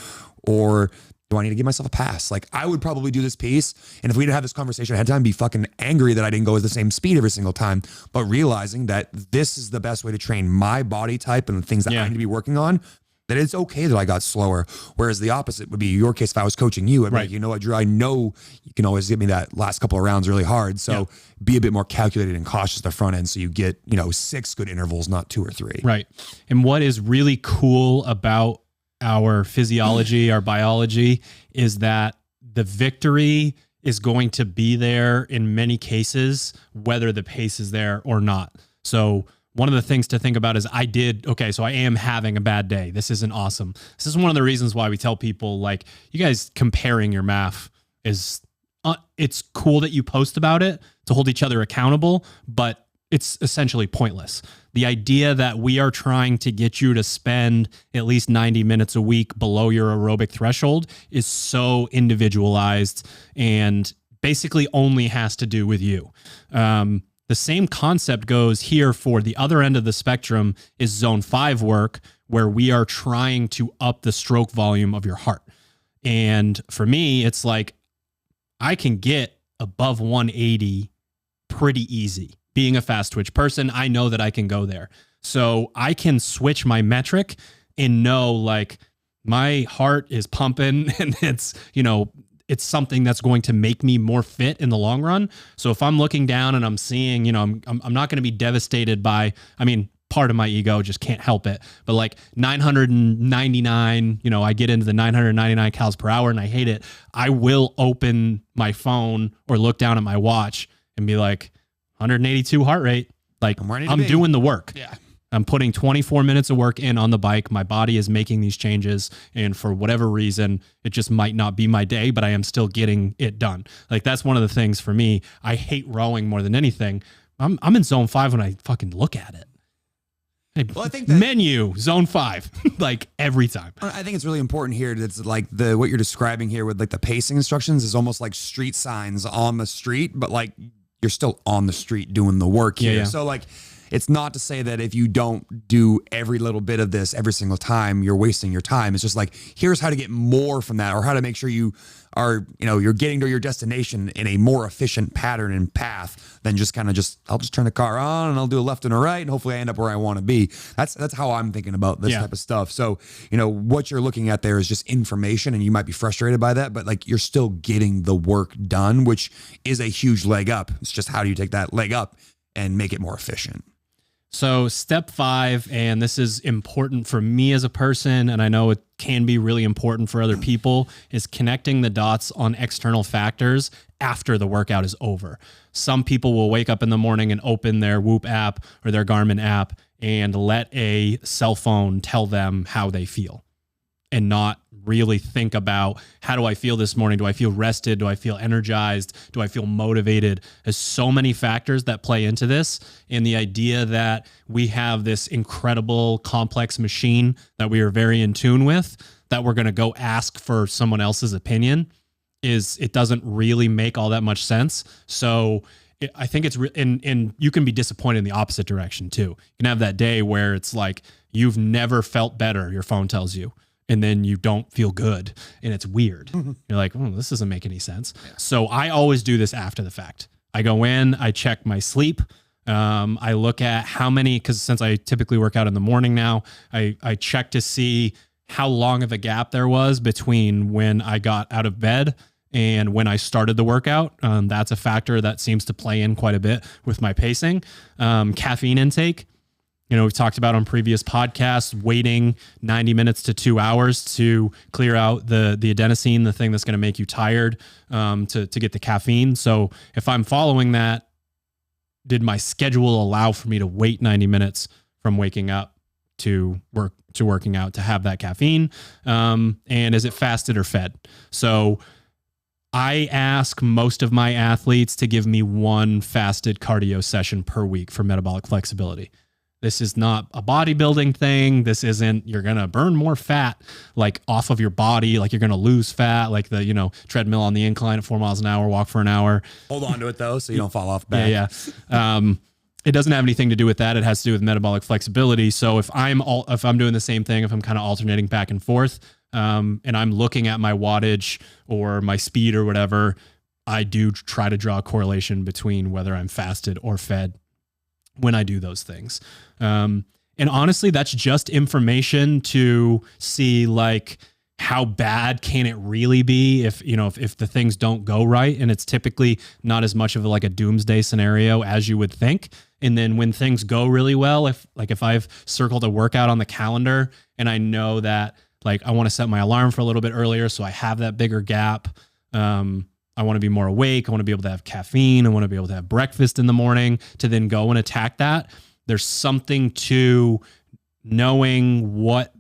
Or do I need to give myself a pass? Like, I would probably do this piece, and if we didn't have this conversation ahead of time, be fucking angry that I didn't go at the same speed every single time. But realizing that this is the best way to train my body type and the things that I need to be working on, that it's okay that I got slower. Whereas the opposite would be your case. If I was coaching you, I'd be like, you know what, Drew, I know you can always get me that last couple of rounds really hard. So be a bit more calculated and cautious at the front end, so you get, 6 good intervals, not 2 or 3. Right. And what is really cool about our physiology, our biology, is that the victory is going to be there in many cases, whether the pace is there or not. So one of the things to think about is so I am having a bad day. This isn't awesome. This is one of the reasons why we tell people, like, you guys comparing your math is, it's cool that you post about it to hold each other accountable, but it's essentially pointless. The idea that we are trying to get you to spend at least 90 minutes a week below your aerobic threshold is so individualized and basically only has to do with you. The same concept goes here for the other end of the spectrum, is zone 5 work, where we are trying to up the stroke volume of your heart. And for me, it's like, I can get above 180 pretty easy. Being a fast twitch person, I know that I can go there. So I can switch my metric and know, like, my heart is pumping and it's something that's going to make me more fit in the long run. So if I'm looking down and I'm seeing, I'm not going to be devastated by, part of my ego just can't help it. But like 999, I get into the 999 calories per hour and I hate it. I will open my phone or look down at my watch and be like, 182 heart rate. Like, I'm doing the work. Yeah. I'm putting 24 minutes of work in on the bike. My body is making these changes. And for whatever reason, it just might not be my day, but I am still getting it done. Like, that's one of the things for me. I hate rowing more than anything. I'm in zone 5 when I fucking look at it. Well, I think that menu zone 5, like, every time. I think it's really important here. That's like what you're describing here with like the pacing instructions is almost like street signs on the street, but like, you're still on the street doing the work here. So like, it's not to say that if you don't do every little bit of this every single time, you're wasting your time. It's just like, here's how to get more from that, or how to make sure you are, you're getting to your destination in a more efficient pattern and path than just I'll just turn the car on and I'll do a left and a right and hopefully I end up where I want to be. That's how I'm thinking about this type of stuff. So, what you're looking at there is just information, and you might be frustrated by that, but like, you're still getting the work done, which is a huge leg up. It's just, how do you take that leg up and make it more efficient? So step 5, and this is important for me as a person, and I know can be really important for other people is connecting the dots on external factors after the workout is over. Some people will wake up in the morning and open their Whoop app or their Garmin app and let a cell phone tell them how they feel and not really think about, how do I feel this morning? Do I feel rested? Do I feel energized? Do I feel motivated? There's so many factors that play into this. And the idea that we have this incredible complex machine that we are very in tune with, that we're going to go ask for someone else's opinion, it doesn't really make all that much sense. So I think it's, and you can be disappointed in the opposite direction too. You can have that day where it's like, you've never felt better, your phone tells you, and then you don't feel good and it's weird. You're like, oh, this doesn't make any sense. Yeah. So I always do this after the fact. I go in, I check my sleep. I look at how many, because since I typically work out in the morning now, I check to see how long of a gap there was between when I got out of bed and when I started the workout. That's a factor that seems to play in quite a bit with my pacing. Caffeine intake. We've talked about on previous podcasts, waiting 90 minutes to 2 hours to clear out the adenosine, the thing that's going to make you tired, to get the caffeine. So if I'm following that, did my schedule allow for me to wait 90 minutes from waking up to working out to have that caffeine? And is it fasted or fed? So I ask most of my athletes to give me one fasted cardio session per week for metabolic flexibility. This is not a bodybuilding thing. This isn't, you're going to burn more fat like off of your body, like you're going to lose fat, like the, treadmill on the incline at 4 miles an hour, walk for an hour. Hold on to it though, so you don't fall off back. Yeah. It doesn't have anything to do with that. It has to do with metabolic flexibility. So if I'm doing the same thing, if I'm kind of alternating back and forth, and I'm looking at my wattage or my speed or whatever, I do try to draw a correlation between whether I'm fasted or fed when I do those things. And honestly, that's just information to see like how bad can it really be if the things don't go right. And it's typically not as much of like a doomsday scenario as you would think. And then when things go really well, if I've circled a workout on the calendar and I know that like I want to set my alarm for a little bit earlier, so I have that bigger gap. I want to be more awake. I want to be able to have caffeine. I want to be able to have breakfast in the morning to then go and attack that. There's something to knowing what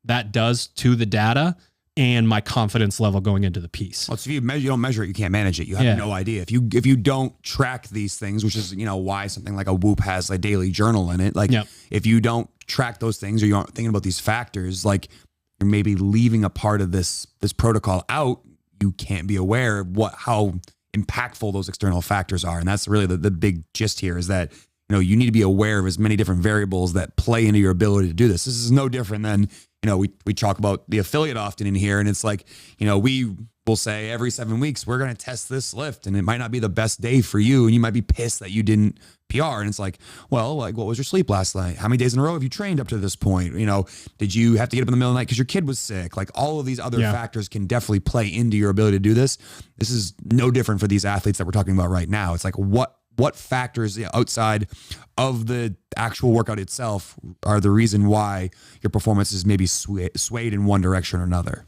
that does to the data and my confidence level going into the piece. Well, so if you don't measure it, you can't manage it. You have no idea. If you don't track these things, which is, why something like a Whoop has a daily journal in it. Like if you don't track those things or you aren't thinking about these factors, like you're maybe leaving a part of this protocol out. You can't be aware of how impactful those external factors are. And that's really the big gist here is that, you need to be aware of as many different variables that play into your ability to do this. This is no different than, we talk about the affiliate often in here. And it's like, we will say every 7 weeks, we're going to test this lift and it might not be the best day for you. And you might be pissed that you didn't PR. And it's like, well, like what was your sleep last night? How many days in a row have you trained up to this point? Did you have to get up in the middle of the night because your kid was sick? Like all of these other factors can definitely play into your ability to do this. This is no different for these athletes that we're talking about right now. It's like what factors outside of the actual workout itself are the reason why your performance is maybe swayed in one direction or another?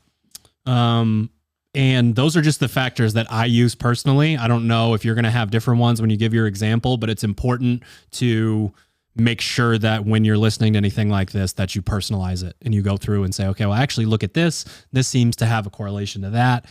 And those are just the factors that I use personally. I don't know if you're going to have different ones when you give your example, but it's important to make sure that when you're listening to anything like this, that you personalize it and you go through and say, okay, well, actually look at this. This seems to have a correlation to that.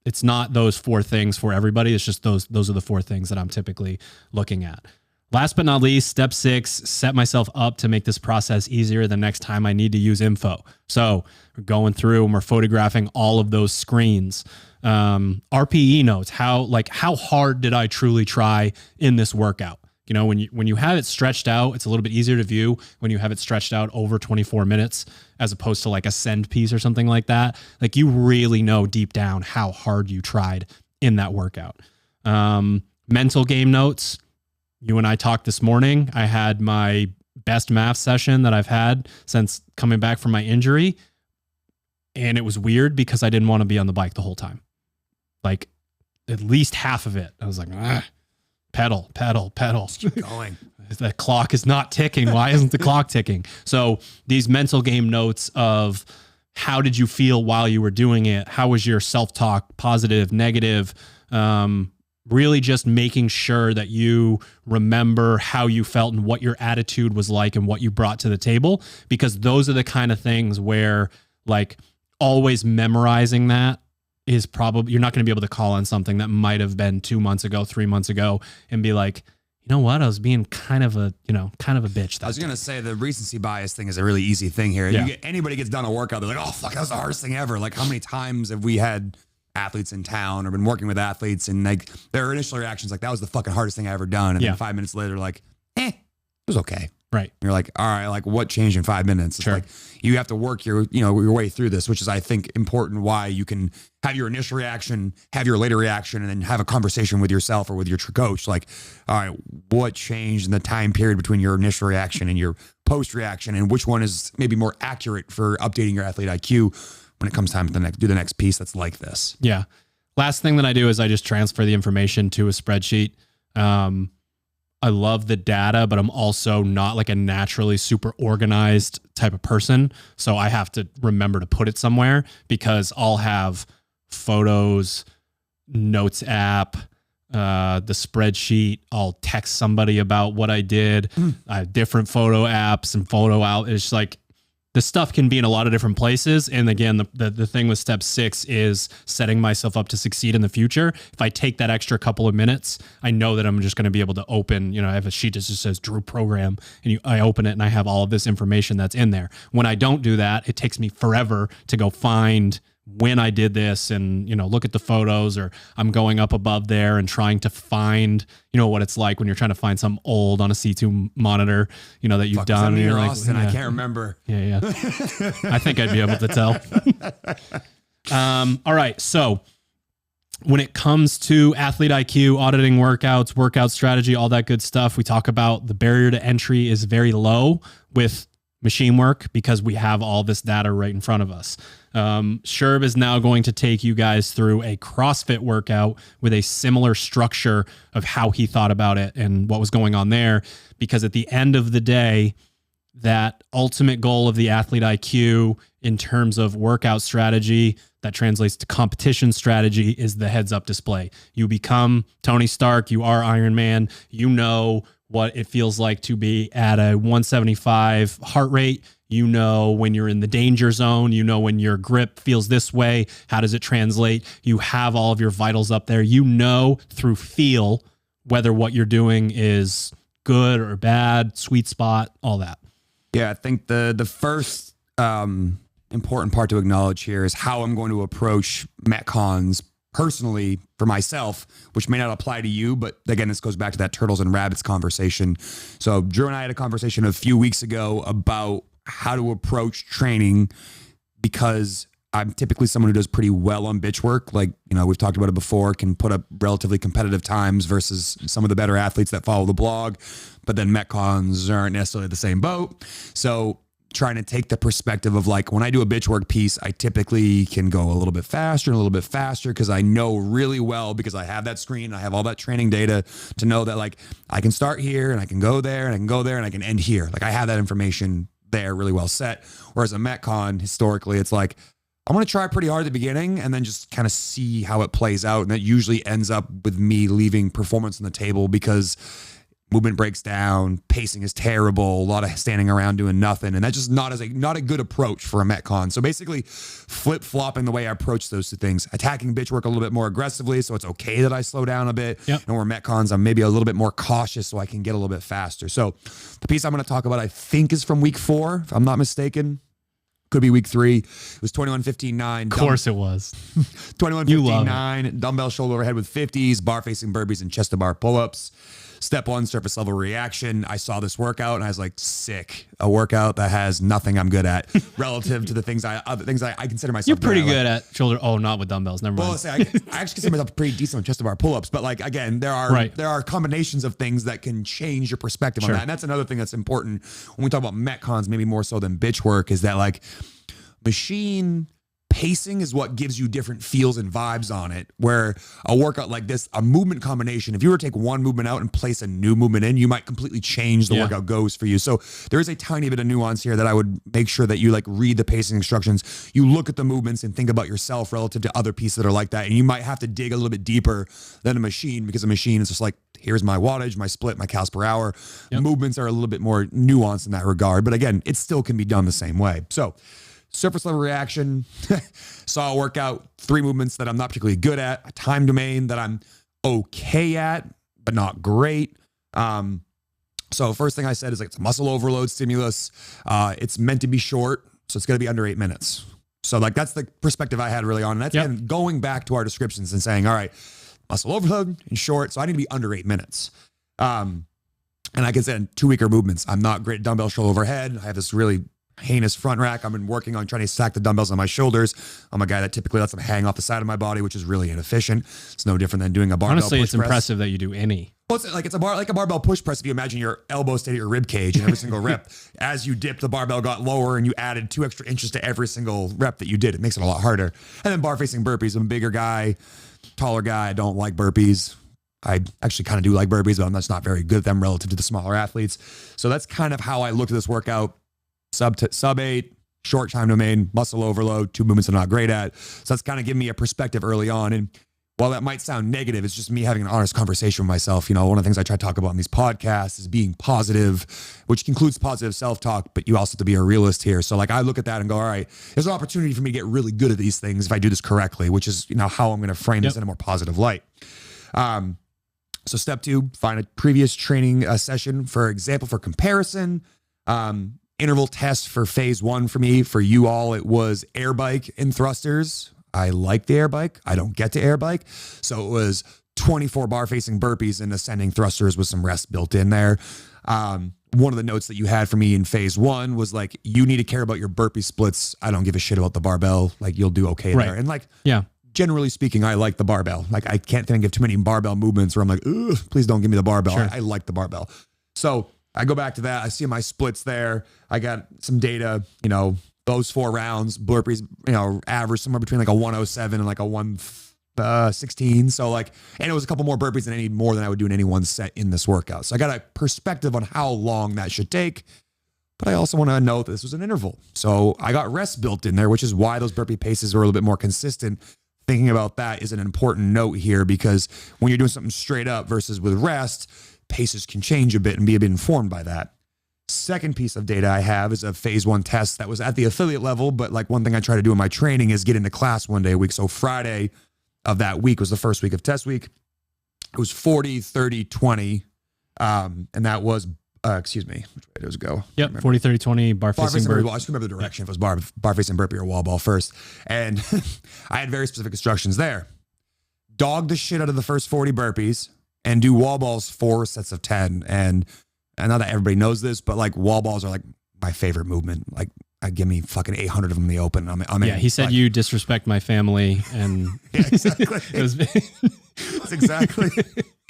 It's not those 4 things for everybody. It's just those are the 4 things that I'm typically looking at. Last but not least, step 6, set myself up to make this process easier the next time I need to use info. So we're going through and we're photographing all of those screens. RPE notes, how hard did I truly try in this workout? When you have it stretched out, it's a little bit easier to view when you have it stretched out over 24 minutes, as opposed to like a send piece or something like that. Like you really know deep down how hard you tried in that workout. Mental game notes. You and I talked this morning. I had my best math session that I've had since coming back from my injury. And it was weird because I didn't want to be on the bike the whole time. Like at least half of it. I was like, pedal. Just keep going. The clock is not ticking. Why isn't the clock ticking? So these mental game notes of how did you feel while you were doing it? How was your self-talk, positive, negative? Really just making sure that you remember how you felt and what your attitude was like and what you brought to the table, because those are the kind of things where like always memorizing that is probably, you're not going to be able to call on something that might have been 2 months ago, 3 months ago and be like, you know what? I was being kind of a bitch. I was going to say the recency bias thing is a really easy thing here. Yeah. Anybody gets done a workout, they're like, oh, fuck, that was the hardest thing ever. Like, how many times have we had athletes in town or been working with athletes and like their initial reactions, like, that was the fucking hardest thing I ever done. And then 5 minutes later, like, it was okay. Right. You're like, all right, like what changed in 5 minutes? It's Sure. like you have to work your way through this, which is, I think, important why you can have your initial reaction, have your later reaction, and then have a conversation with yourself or with your coach. Like, all right, what changed in the time period between your initial reaction and your post reaction, and which one is maybe more accurate for updating your athlete IQ when it comes time to do the next piece that's like this. Yeah. Last thing that I do is I just transfer the information to a spreadsheet. I love the data, but I'm also not like a naturally super organized type of person. So I have to remember to put it somewhere, because I'll have photos, notes app, the spreadsheet. I'll text somebody about what I did. I have different photo apps and photo out. It's like, the stuff can be in a lot of different places. And again, the thing with step 6 is setting myself up to succeed in the future. If I take that extra couple of minutes, I know that I'm just going to be able to open, I have a sheet that just says Drew program, and I open it and I have all of this information that's in there. When I don't do that, it takes me forever to go find when I did this and, look at the photos, or I'm going up above there and trying to find, what it's like when you're trying to find something old on a C2 monitor, that you've done. And you're like, Austin, I can't remember. Yeah. I think I'd be able to tell. All right. So when it comes to athlete IQ, auditing workouts, workout strategy, all that good stuff, we talk about the barrier to entry is very low with machine work because we have all this data right in front of us. Sherb is now going to take you guys through a CrossFit workout with a similar structure of how he thought about it and what was going on there. Because at the end of the day, that ultimate goal of the athlete IQ in terms of workout strategy that translates to competition strategy is the heads up display. You become Tony Stark, you are Iron Man, you know what it feels like to be at a 175 heart rate. You know when you're in the danger zone, when your grip feels this way, how does it translate? You have all of your vitals up there. Through feel whether what you're doing is good or bad, sweet spot, all that. Yeah, I think the first important part to acknowledge here is how I'm going to approach Metcons personally for myself, which may not apply to you, but again, this goes back to that turtles and rabbits conversation. So Drew and I had a conversation a few weeks ago about how to approach training, because I'm typically someone who does pretty well on bitch work. Like, we've talked about it before, can put up relatively competitive times versus some of the better athletes that follow the blog, but then Metcons aren't necessarily the same boat. So trying to take the perspective of like, when I do a bitch work piece, I typically can go a little bit faster and a little bit faster because I know really well, because I have that screen, I have all that training data to know that like I can start here and I can go there and I can go there and I can end here. Like I have that information there really well set. Whereas a Metcon, historically, it's like, I'm going to try pretty hard at the beginning and then just kind of see how it plays out. And that usually ends up with me leaving performance on the table because movement breaks down, pacing is terrible, a lot of standing around doing nothing. And that's just not a good approach for a Metcon. So basically flip-flopping the way I approach those two things, attacking bitch work a little bit more aggressively. So it's okay that I slow down a bit. Yep. And where Metcons, I'm maybe a little bit more cautious so I can get a little bit faster. So the piece I'm going to talk about, I think, is from week 4, if I'm not mistaken. Could be week 3. It was 21-15-9. Of course it was. 21-15-9. Dumbbell shoulder overhead with 50s, bar facing burpees and chest to bar pull-ups. Step 1, surface level reaction. I saw this workout and I was like, sick. A workout that has nothing I'm good at relative to the things I consider myself. You're pretty good at shoulder. Oh, not with dumbbells. Never mind. Well, I actually consider myself pretty decent on chest to bar pull-ups, but like, again, there are combinations of things that can change your perspective on that. And that's another thing that's important when we talk about Metcons, maybe more so than bitch work, is that like machine pacing is what gives you different feels and vibes on it, where a workout like this, a movement combination, if you were to take one movement out and place a new movement in, you might completely change the workout goes for you. So there is a tiny bit of nuance here that I would make sure that you like read the pacing instructions, you look at the movements and think about yourself relative to other pieces that are like that. And you might have to dig a little bit deeper than a machine, because a machine is just like, here's my wattage, my split, my calories per hour. Movements are a little bit more nuanced in that regard. But again, it still can be done the same way. So surface level reaction, saw a workout, 3 movements that I'm not particularly good at, a time domain that I'm okay at, but not great. So first thing I said is like, it's a muscle overload stimulus. It's meant to be short, so it's going to be under 8 minutes. So like, that's the perspective I had really on. And that's again, going back to our descriptions and saying, all right, muscle overload and short, so I need to be under 8 minutes. And like I said, 2 weaker movements. I'm not great at dumbbell shoulder overhead. I have this really heinous front rack. I've been working on trying to stack the dumbbells on my shoulders. I'm a guy that typically lets them hang off the side of my body, which is really inefficient. It's no different than doing a barbell Honestly, push it's press. impressive that you do any. Well, it's like like a barbell push press. If you imagine your elbow stayed at your rib cage in every single rep, as you dipped, the barbell got lower and you added 2 extra inches to every single rep that you did. It makes it a lot harder. And then bar facing burpees. I'm a bigger guy, taller guy. I don't like burpees. I actually kind of do like burpees, but I'm just not very good at them relative to the smaller athletes. So that's kind of how I looked at this workout. Sub 8, short time domain, muscle overload, 2 movements I'm not great at. So that's kind of giving me a perspective early on. And while that might sound negative, it's just me having an honest conversation with myself. You know, one of the things I try to talk about in these podcasts is being positive, which includes positive self-talk, but you also have to be a realist here. So like, I look at that and go, all right, there's an opportunity for me to get really good at these things if I do this correctly, which is, you know, how I'm going to frame this in a more positive light. So step 2, find a previous training session, for example, for comparison. Interval test for phase 1 for me. For you all, it was air bike and thrusters. I like the air bike. I don't get to air bike. So it was 24 bar facing burpees and ascending thrusters with some rest built in there. One of the notes that you had for me in phase 1 was like, you need to care about your burpee splits. I don't give a shit about the barbell. Like, you'll do okay there. And like, generally speaking, I like the barbell. Like, I can't think of too many barbell movements where I'm like, ugh, please don't give me the barbell. I like the barbell. So I go back to that. I see my splits there. I got some data, you know, those 4 rounds, burpees, you know, average somewhere between like a 107 and like a 116. So like, and it was a couple more burpees than I need more than I would do in any one set in this workout. So I got a perspective on how long that should take, but I also want to note that this was an interval. So I got rest built in there, which is why those burpee paces were a little bit more consistent. Thinking about that is an important note here, because when you're doing something straight up versus with rest, paces can change a bit and be a bit informed by that. Second piece of data I have is a phase 1 test that was at the affiliate level, but like one thing I try to do in my training is get into class one day a week. So Friday of that week was the first week of test week. It was 40, 30, 20. And that was, excuse me, which way does it go? Yep, 40, 30, 20, bar facing burpee. I just remember the direction, if it was bar facing burpee or wall ball first. And I had very specific instructions there. Dog the shit out of the first 40 burpees and do wall balls 4 sets of 10. And I know that everybody knows this, but like, wall balls are like my favorite movement. Like, I give me fucking 800 of them in the open. I'm in. He said, like, you disrespect my family, and exactly. That's exactly.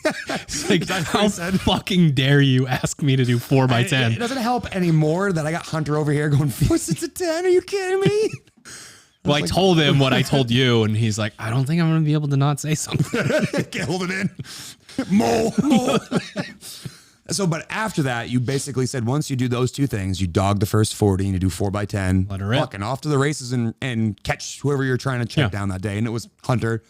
It's like, how fucking dare you ask me to do 4 by 10? It doesn't help anymore that I got Hunter over here going 4 sets of 10. Are you kidding me? Well, I told him what I told you, and he's like, I don't think I'm going to be able to not say something. Can't hold it in. Mole. So, but after that, you basically said, once you do those 2 things, you dog the first 40 and you do 4 by 10. Let her rip. Fucking off to the races and catch whoever you're trying to check down that day. And it was Hunter.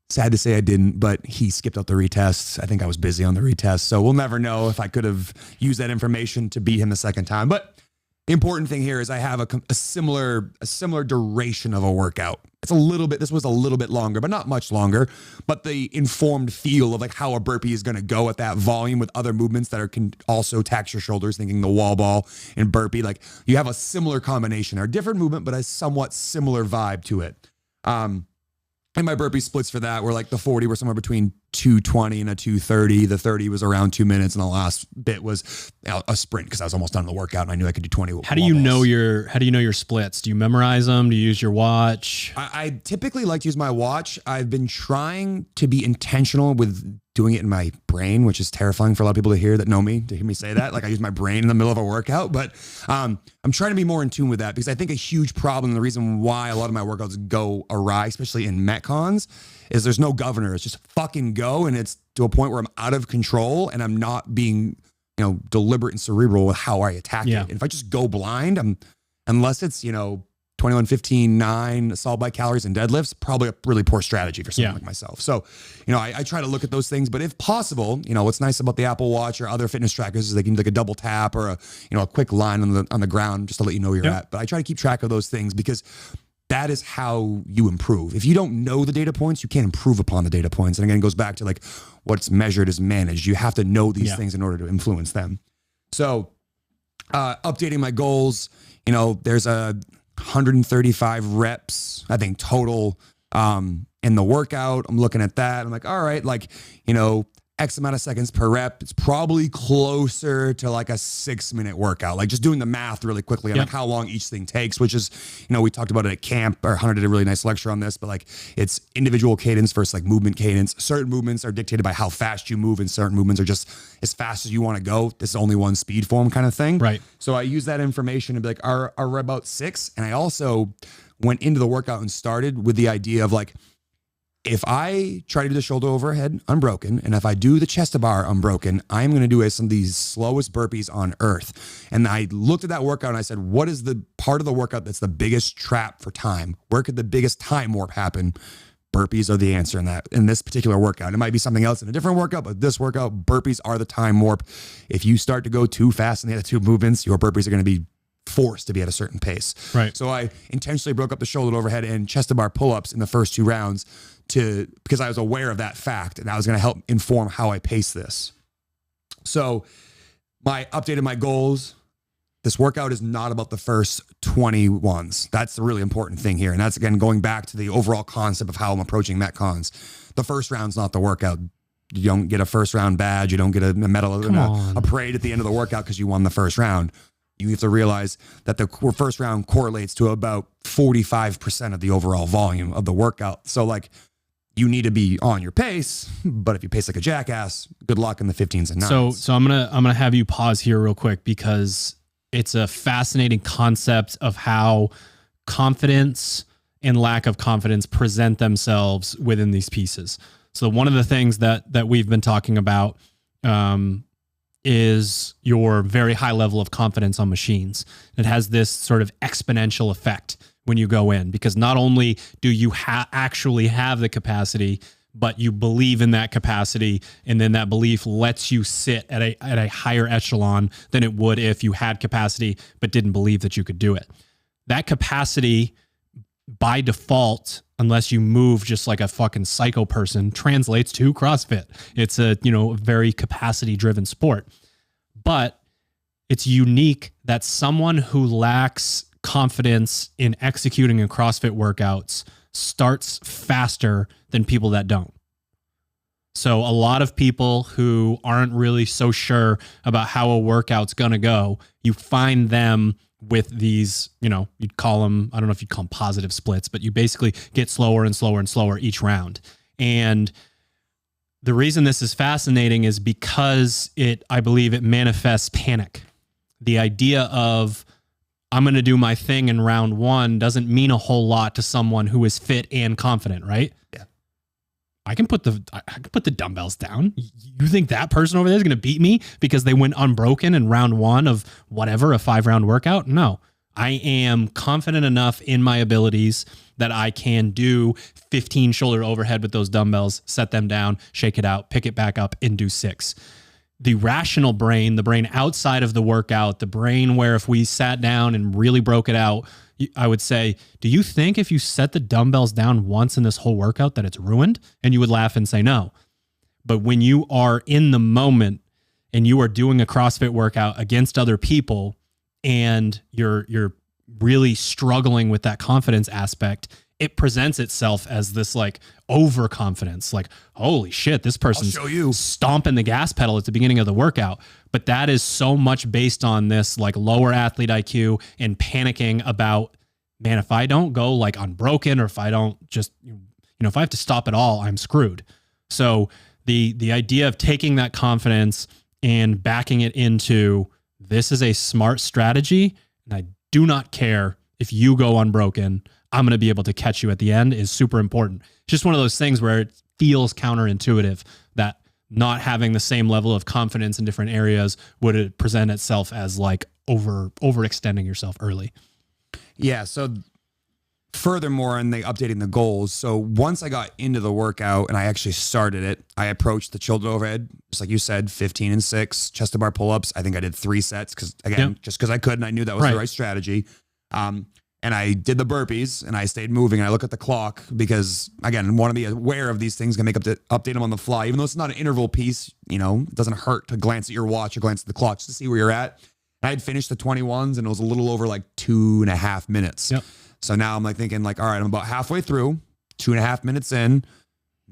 Sad to say I didn't, but he skipped out the retests. I think I was busy on the retest. So we'll never know if I could have used that information to beat him the second time. But the important thing here is I have a similar duration of a workout. It's a little bit, this was a little bit longer, but not much longer. But the informed feel of like how a burpee is going to go at that volume with other movements that can also tax your shoulders, thinking the wall ball and burpee, like you have a similar combination or different movement, but a somewhat similar vibe to it. And my burpee splits for that were like the 40 were somewhere between 220 and a 230. The 30 was around 2 minutes. And the last bit was a sprint because I was almost done the workout and I knew I could do 20. How do you know your splits? Do you memorize them? Do you use your watch? I typically like to use my watch. I've been trying to be intentional with doing it in my brain, which is terrifying for a lot of people to hear me say that. Like I use my brain in the middle of a workout, but I'm trying to be more in tune with that because I think a huge problem, and the reason why a lot of my workouts go awry, especially in Metcons, is there's no governor. It's just fucking go. And it's to a point where I'm out of control and I'm not being, deliberate and cerebral with how I attack it. And if I just go blind, unless it's, 21, 15, 9 assault by calories and deadlifts, probably a really poor strategy for someone like myself. So, I try to look at those things, but if possible, what's nice about the Apple Watch or other fitness trackers is they can do like a double tap or a quick line on the ground just to let you know where you're at. But I try to keep track of those things because that is how you improve. If you don't know the data points, you can't improve upon the data points. And again, it goes back to like what's measured is managed. You have to know these things in order to influence them. So, updating my goals, there's a 135 reps, I think total, in the workout. I'm looking at that. I'm like, all right, X amount of seconds per rep. It's probably closer to like a 6-minute workout. Like just doing the math really quickly on like how long each thing takes, which is, we talked about it at camp, or Hunter did a really nice lecture on this, but like it's individual cadence versus like movement cadence. Certain movements are dictated by how fast you move and certain movements are just as fast as you want to go. This is only one speed form kind of thing. Right. So I use that information to be like, are we about 6? And I also went into the workout and started with the idea of like, if I try to do the shoulder overhead unbroken, and if I do the chest to bar unbroken, I'm going to do some of these slowest burpees on earth. And I looked at that workout and I said, what is the part of the workout that's the biggest trap for time? Where could the biggest time warp happen? Burpees are the answer in this particular workout. It might be something else in a different workout, but this workout, burpees are the time warp. If you start to go too fast in the other two movements, your burpees are going to be forced to be at a certain pace. Right. So I intentionally broke up the shoulder overhead and chest to bar pull-ups in the first 2 rounds because I was aware of that fact and that was going to help inform how I pace this. So I updated my goals. This workout is not about the first 20 ones. That's the really important thing here. And that's, again, going back to the overall concept of how I'm approaching Metcons. The first round's not the workout. You don't get a first round badge. You don't get a medal, a parade at the end of the workout because you won the first round. You have to realize that the first round correlates to about 45% of the overall volume of the workout. So like you need to be on your pace, but if you pace like a jackass, good luck in the 15s and 9s. So I'm gonna have you pause here real quick because it's a fascinating concept of how confidence and lack of confidence present themselves within these pieces. So one of the things that we've been talking about is your very high level of confidence on machines. It has this sort of exponential effect when you go in, because not only do you actually have the capacity, but you believe in that capacity, and then that belief lets you sit at a higher echelon than it would if you had capacity but didn't believe that you could do it. That capacity, by default, unless you move just like a fucking psycho person, translates to CrossFit. It's a, very capacity-driven sport. But it's unique that someone who lacks confidence in executing in CrossFit workouts starts faster than people that don't. So a lot of people who aren't really so sure about how a workout's going to go, you find them with these, you'd call them, I don't know if you'd call them positive splits, but you basically get slower and slower and slower each round. And the reason this is fascinating is because I believe it manifests panic. The idea of I'm going to do my thing in round 1 doesn't mean a whole lot to someone who is fit and confident, right? Yeah. I can put the dumbbells down. You think that person over there is going to beat me because they went unbroken in round 1 of whatever, a 5-round workout? No. I am confident enough in my abilities that I can do 15 shoulder overhead with those dumbbells, set them down, shake it out, pick it back up, and do 6. The rational brain, the brain outside of the workout, the brain where if we sat down and really broke it out, I would say, do you think if you set the dumbbells down once in this whole workout that it's ruined? And you would laugh and say no. But when you are in the moment and you are doing a CrossFit workout against other people and you're really struggling with that confidence aspect, it presents itself as this like overconfidence, like, holy shit, this person's stomping the gas pedal at the beginning of the workout. But that is so much based on this like lower athlete IQ and panicking about, man, if I don't go like unbroken, or if I don't just, if I have to stop at all, I'm screwed. So the idea of taking that confidence and backing it into, this is a smart strategy, and I do not care if you go unbroken, I'm going to be able to catch you at the end, is super important. It's just one of those things where it feels counterintuitive that not having the same level of confidence in different areas would it present itself as like overextending yourself early. Yeah. So furthermore, in the updating the goals. So once I got into the workout and I actually started it, I approached the shoulder overhead, just like you said, 15 and 6 chest to bar pull-ups. I think I did 3 sets because again, just because I could and I knew that was the right strategy. And I did the burpees and I stayed moving. And I look at the clock because, again, I want to be aware of these things, can update them on the fly. Even though it's not an interval piece, you know, it doesn't hurt to glance at your watch or glance at the clock just to see where you're at. I had finished the 21s and it was a little over like 2.5 minutes. Yep. So now I'm like thinking like, all right, I'm about halfway through, 2.5 minutes in,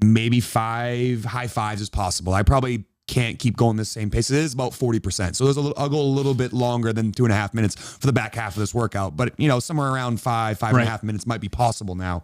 maybe high fives is possible. I probably can't keep going the same pace. It is about 40%. So I'll go a little bit longer than 2.5 minutes for the back half of this workout, but you know, somewhere around 5.5 minutes might be possible now.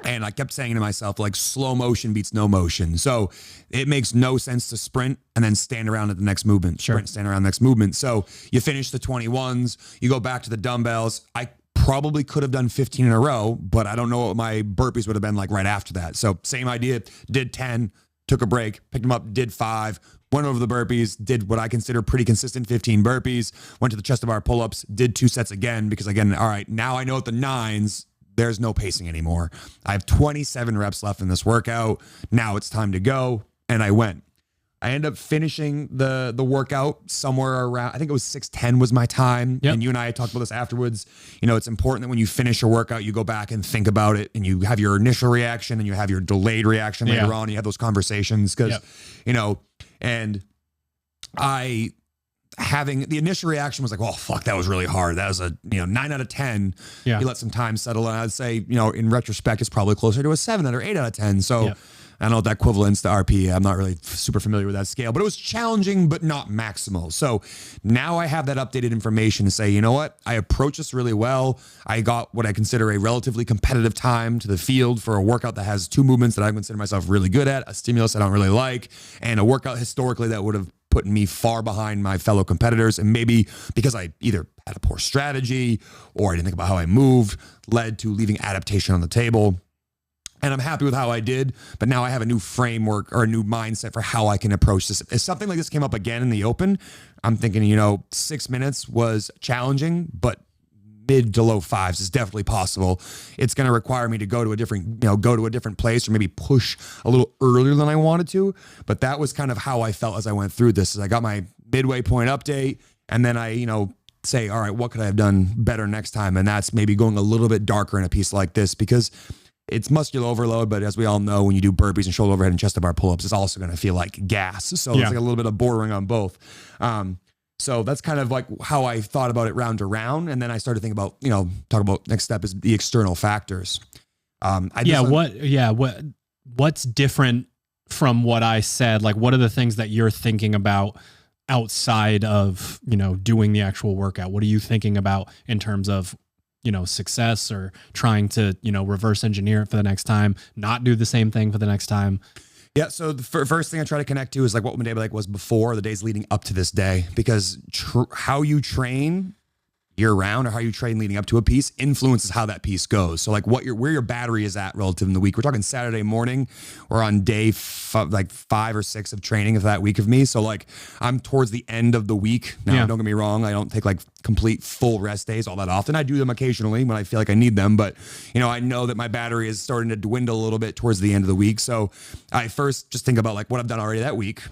And I kept saying to myself, like, slow motion beats no motion. So it makes no sense to sprint and then stand around at the next movement, stand around the next movement. So you finish the 21s, you go back to the dumbbells. I probably could have done 15 in a row, but I don't know what my burpees would have been like right after that. So same idea, did 10, took a break, picked them up, did 5, went over the burpees, did what I consider pretty consistent 15 burpees, went to the chest to bar pull-ups, did 2 sets again, because again, all right, now I know at the 9s, there's no pacing anymore. I have 27 reps left in this workout. Now it's time to go. And I went. I ended up finishing the workout somewhere around, I think it was 6:10 was my time. Yep. And you and I had talked about this afterwards. You know, it's important that when you finish a workout, you go back and think about it and you have your initial reaction and you have your delayed reaction later on. You have those conversations because, you know, and having the initial reaction was like, well, fuck, that was really hard. That was a, 9 out of 10. Yeah. You let some time settle. And I'd say, in retrospect, it's probably closer to a 7 or 8 out of 10. So I don't know what that equivalence to RP. I'm not really super familiar with that scale, but it was challenging, but not maximal. So now I have that updated information to say, you know what? I approached this really well. I got what I consider a relatively competitive time to the field for a workout that has 2 movements that I consider myself really good at, a stimulus I don't really like, and a workout historically that would have put me far behind my fellow competitors. And maybe because I either had a poor strategy or I didn't think about how I moved, led to leaving adaptation on the table. And I'm happy with how I did, but now I have a new framework or a new mindset for how I can approach this. If something like this came up again in the open, I'm thinking, 6 minutes was challenging, but mid to low 5s is definitely possible. It's going to require me to go to a different place or maybe push a little earlier than I wanted to. But that was kind of how I felt as I went through this. Is I got my midway point update, and then I, say, all right, what could I have done better next time? And that's maybe going a little bit darker in a piece like this because it's muscular overload, but as we all know, when you do burpees and shoulder overhead and chest to bar pull-ups, it's also going to feel like gas. So it's like a little bit of bordering on both. So that's kind of like how I thought about it round to round. And then I started thinking about, talk about next step is the external factors. What's different from what I said? Like, what are the things that you're thinking about outside of, doing the actual workout? What are you thinking about in terms of, success or trying to, reverse engineer it for the next time, not do the same thing for the next time? Yeah. So the first thing I try to connect to is like what my day was before, the days leading up to this day, because how you train year round or how you train leading up to a piece influences how that piece goes. So like where your battery is at relative in the week. We're talking Saturday morning or on day 5 or 6 of training of that week of me. So like I'm towards the end of the week. Now, don't get me wrong. I don't take like complete full rest days all that often. I do them occasionally when I feel like I need them, but I know that my battery is starting to dwindle a little bit towards the end of the week. So I first just think about like what I've done already that week.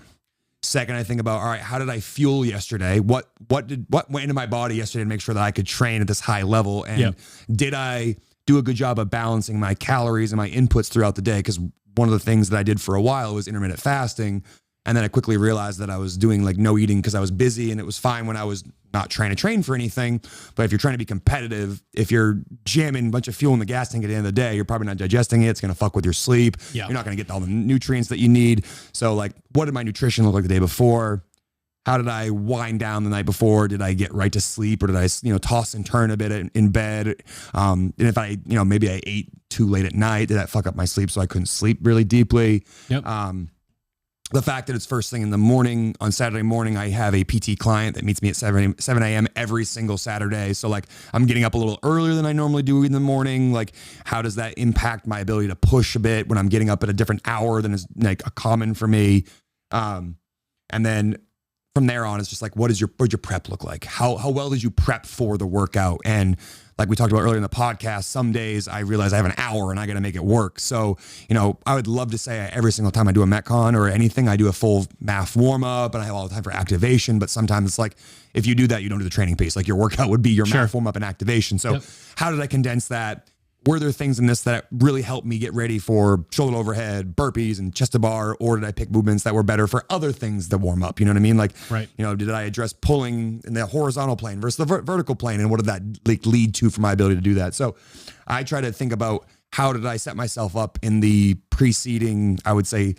Second, I think about, all right, how did I fuel yesterday? What went into my body yesterday to make sure that I could train at this high level? And did I do a good job of balancing my calories and my inputs throughout the day? Because one of the things that I did for a while was intermittent fasting. And then I quickly realized that I was doing like no eating because I was busy, and it was fine when I was not trying to train for anything. But if you're trying to be competitive, if you're jamming a bunch of fuel in the gas tank at the end of the day, you're probably not digesting it. It's going to fuck with your sleep. You're not going to get all the nutrients that you need. So like, what did my nutrition look like the day before? How did I wind down the night before? Did I get right to sleep, or did I, toss and turn a bit in bed? And if I, maybe I ate too late at night, did that fuck up my sleep so I couldn't sleep really deeply? Yep. The fact that it's first thing in the morning on Saturday morning, I have a PT client that meets me at 7 a.m. every single Saturday. So like I'm getting up a little earlier than I normally do in the morning. Like how does that impact my ability to push a bit when I'm getting up at a different hour than is like a common for me? And then from there on, it's just like, what did your prep look like? How well did you prep for the workout? And like we talked about earlier in the podcast, some days I realize I have an hour and I got to make it work. So, I would love to say every single time I do a Metcon or anything, I do a full MAF warm up and I have all the time for activation. But sometimes it's like, if you do that, you don't do the training piece. Like your workout would be your MAF warm up and activation. So how did I condense that? Were there things in this that really helped me get ready for shoulder overhead, burpees, and chest to bar? Or did I pick movements that were better for other things to warm up? You know what I mean? Like, did I address pulling in the horizontal plane versus the vertical plane? And what did that lead to for my ability to do that? So I try to think about how did I set myself up in the preceding, I would say,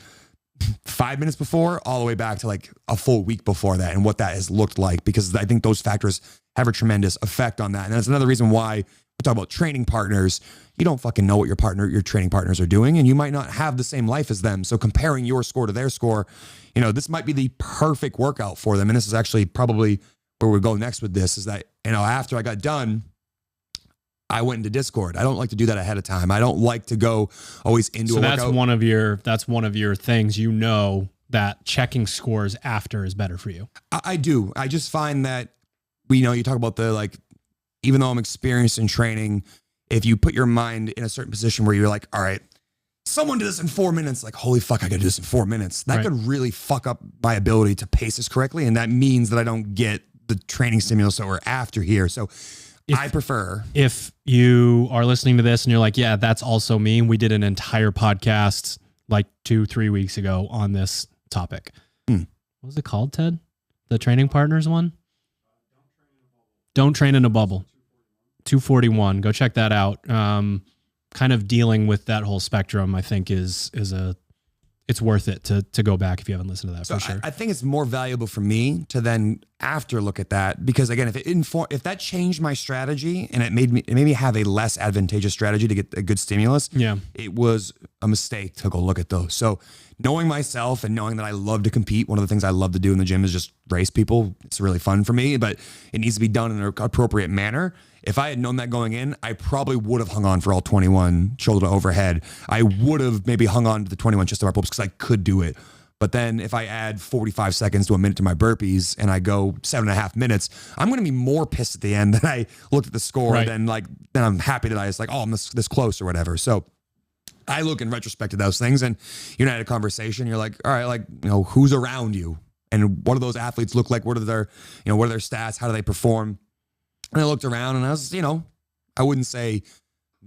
5 minutes before, all the way back to like a full week before that and what that has looked like, because I think those factors have a tremendous effect on that. And that's another reason why we talk about training partners. You don't fucking know what your training partners are doing, and you might not have the same life as them. So comparing your score to their score, this might be the perfect workout for them. And this is actually probably where we go next with this, is that, after I got done, I went into Discord. I don't like to do that ahead of time. I don't like to go always into a workout. So that's one of your things, that checking scores after is better for you. I do. I just find that you talk about even though I'm experienced in training, if you put your mind in a certain position where you're like, all right, someone did this in 4 minutes, like, holy fuck, I gotta do this in 4 minutes. That could really fuck up my ability to pace this correctly. And that means that I don't get the training stimulus that we're after here. So I prefer. If you are listening to this and you're like, yeah, that's also me. We did an entire podcast like 2-3 weeks ago on this topic. What was it called, Ted? The training partners one? Don't Train in a Bubble. 241. Go check that out. Kind of dealing with that whole spectrum, I think it's worth it to go back if you haven't listened to that, for sure. I think it's more valuable for me to then after look at that, because again, if that changed my strategy and it made me have a less advantageous strategy to get a good stimulus, it was a mistake to go look at those. So knowing myself and knowing that I love to compete, one of the things I love to do in the gym is just race people. It's really fun for me, but it needs to be done in an appropriate manner. If I had known that going in, I probably would have hung on for all 21 shoulder to overhead. I would have maybe hung on to the 21 chest to bar pull-ups because I could do it. But then if I add 45 seconds to a minute to my burpees and I go 7.5 minutes, I'm going to be more pissed at the end than I looked at the score then I'm happy that I was like, oh, I'm this close or whatever. So I look in retrospect at those things, and you and I had a conversation. You're like, all right, who's around you and what do those athletes look like? What are their stats? How do they perform? And I looked around and I was, I wouldn't say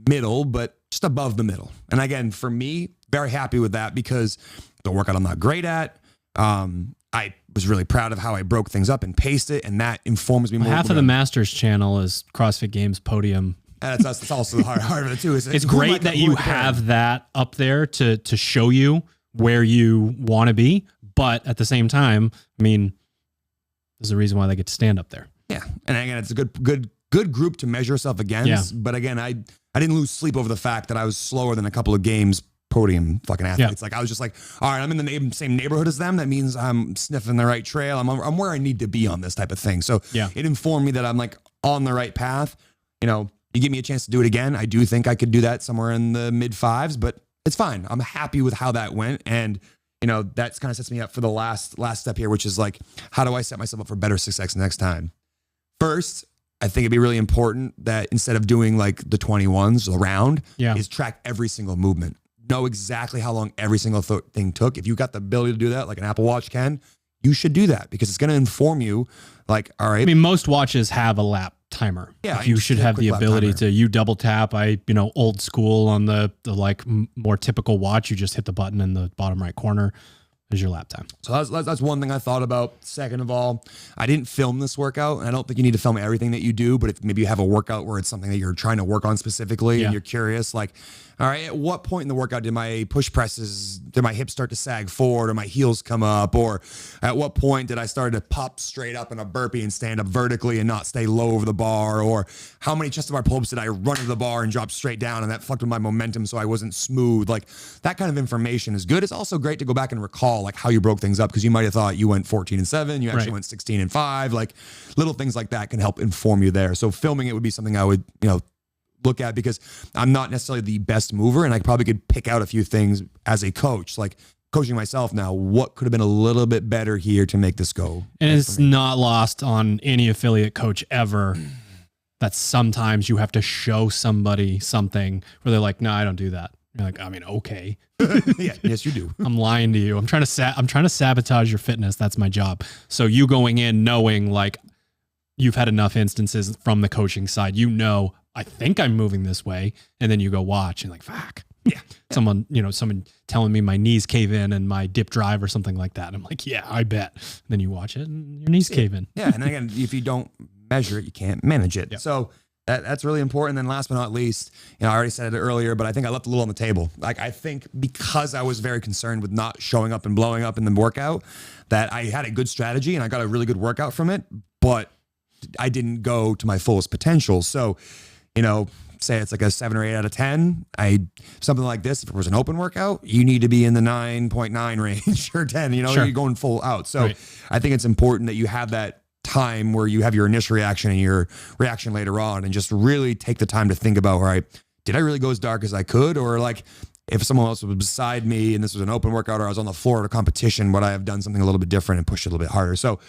middle, but just above the middle. And again, for me, very happy with that, because the workout I'm not great at. I was really proud of how I broke things up and paced it, and that informs me more. Half of the Masters channel is CrossFit Games podium. That's also the hard of it too. It's great that you have that up there to show you where you want to be, but at the same time, there's a reason why they get to stand up there. Yeah, and again, it's a good group to measure yourself against. Yeah. But again, I didn't lose sleep over the fact that I was slower than a couple of games podium fucking athletes. Like I was just like, all right, I'm in the same neighborhood as them. That means I'm sniffing the right trail. I'm where I need to be on this type of thing. So it informed me that I'm like on the right path. You give me a chance to do it again. I do think I could do that somewhere in the mid 5s, but it's fine. I'm happy with how that went. And that kind of sets me up for the last step here, which is like, how do I set myself up for better success next time? First, I think it'd be really important that instead of doing like the 21s around, is track every single movement. Know exactly how long every single thing took. If you got the ability to do that, like an Apple Watch can, you should do that, because it's going to inform you. Like, all right. Most watches have a lap timer. Yeah, you should have the ability to double tap. Old school on the like more typical watch, you just hit the button in the bottom right corner. as your lap time. So that's one thing I thought about. Second of all, I didn't film this workout, and I don't think you need to film everything that you do, but if maybe you have a workout where it's something that you're trying to work on specifically and you're curious, like, all right, at what point in the workout did my push presses, did my hips start to sag forward or my heels come up? Or at what point did I start to pop straight up in a burpee and stand up vertically and not stay low over the bar? Or how many chest to bar pull-ups did I run to the bar and drop straight down and that fucked with my momentum so I wasn't smooth? Like, that kind of information is good. It's also great to go back and recall like how you broke things up, because you might have thought you went 14-7, you actually went 16-5. Like, little things like that can help inform you there. So filming it would be something I would, look at, because I'm not necessarily the best mover, and I probably could pick out a few things as a coach, like coaching myself now, what could have been a little bit better here to make this go. And it's not lost on any affiliate coach ever that sometimes you have to show somebody something where they're like, no, I don't do that. You're like, I mean, okay. Yeah, yes, you do. I'm lying to you. I'm trying to sabotage your fitness. That's my job. So you going in knowing like you've had enough instances from the coaching side, I think I'm moving this way. And then you go watch and like, fuck. Yeah. Someone telling me my knees cave in and my dip drive or something like that. I'm like, yeah, I bet. And then you watch it and your knees cave in. Yeah. And again, if you don't measure it, you can't manage it. Yep. So that's really important. And then last but not least, I already said it earlier, but I think I left a little on the table. Like, I think because I was very concerned with not showing up and blowing up in the workout, that I had a good strategy and I got a really good workout from it, but I didn't go to my fullest potential. So, say it's like a 7 or 8 out of 10. Something like this, if it was an open workout, you need to be in the 9.9 range or 10, Sure. You're going full out. So I think it's important that you have that time where you have your initial reaction and your reaction later on, and just really take the time to think about, all right, did I really go as dark as I could? Or like, if someone else was beside me and this was an open workout, or I was on the floor at a competition, would I have done something a little bit different and pushed it a little bit harder? So,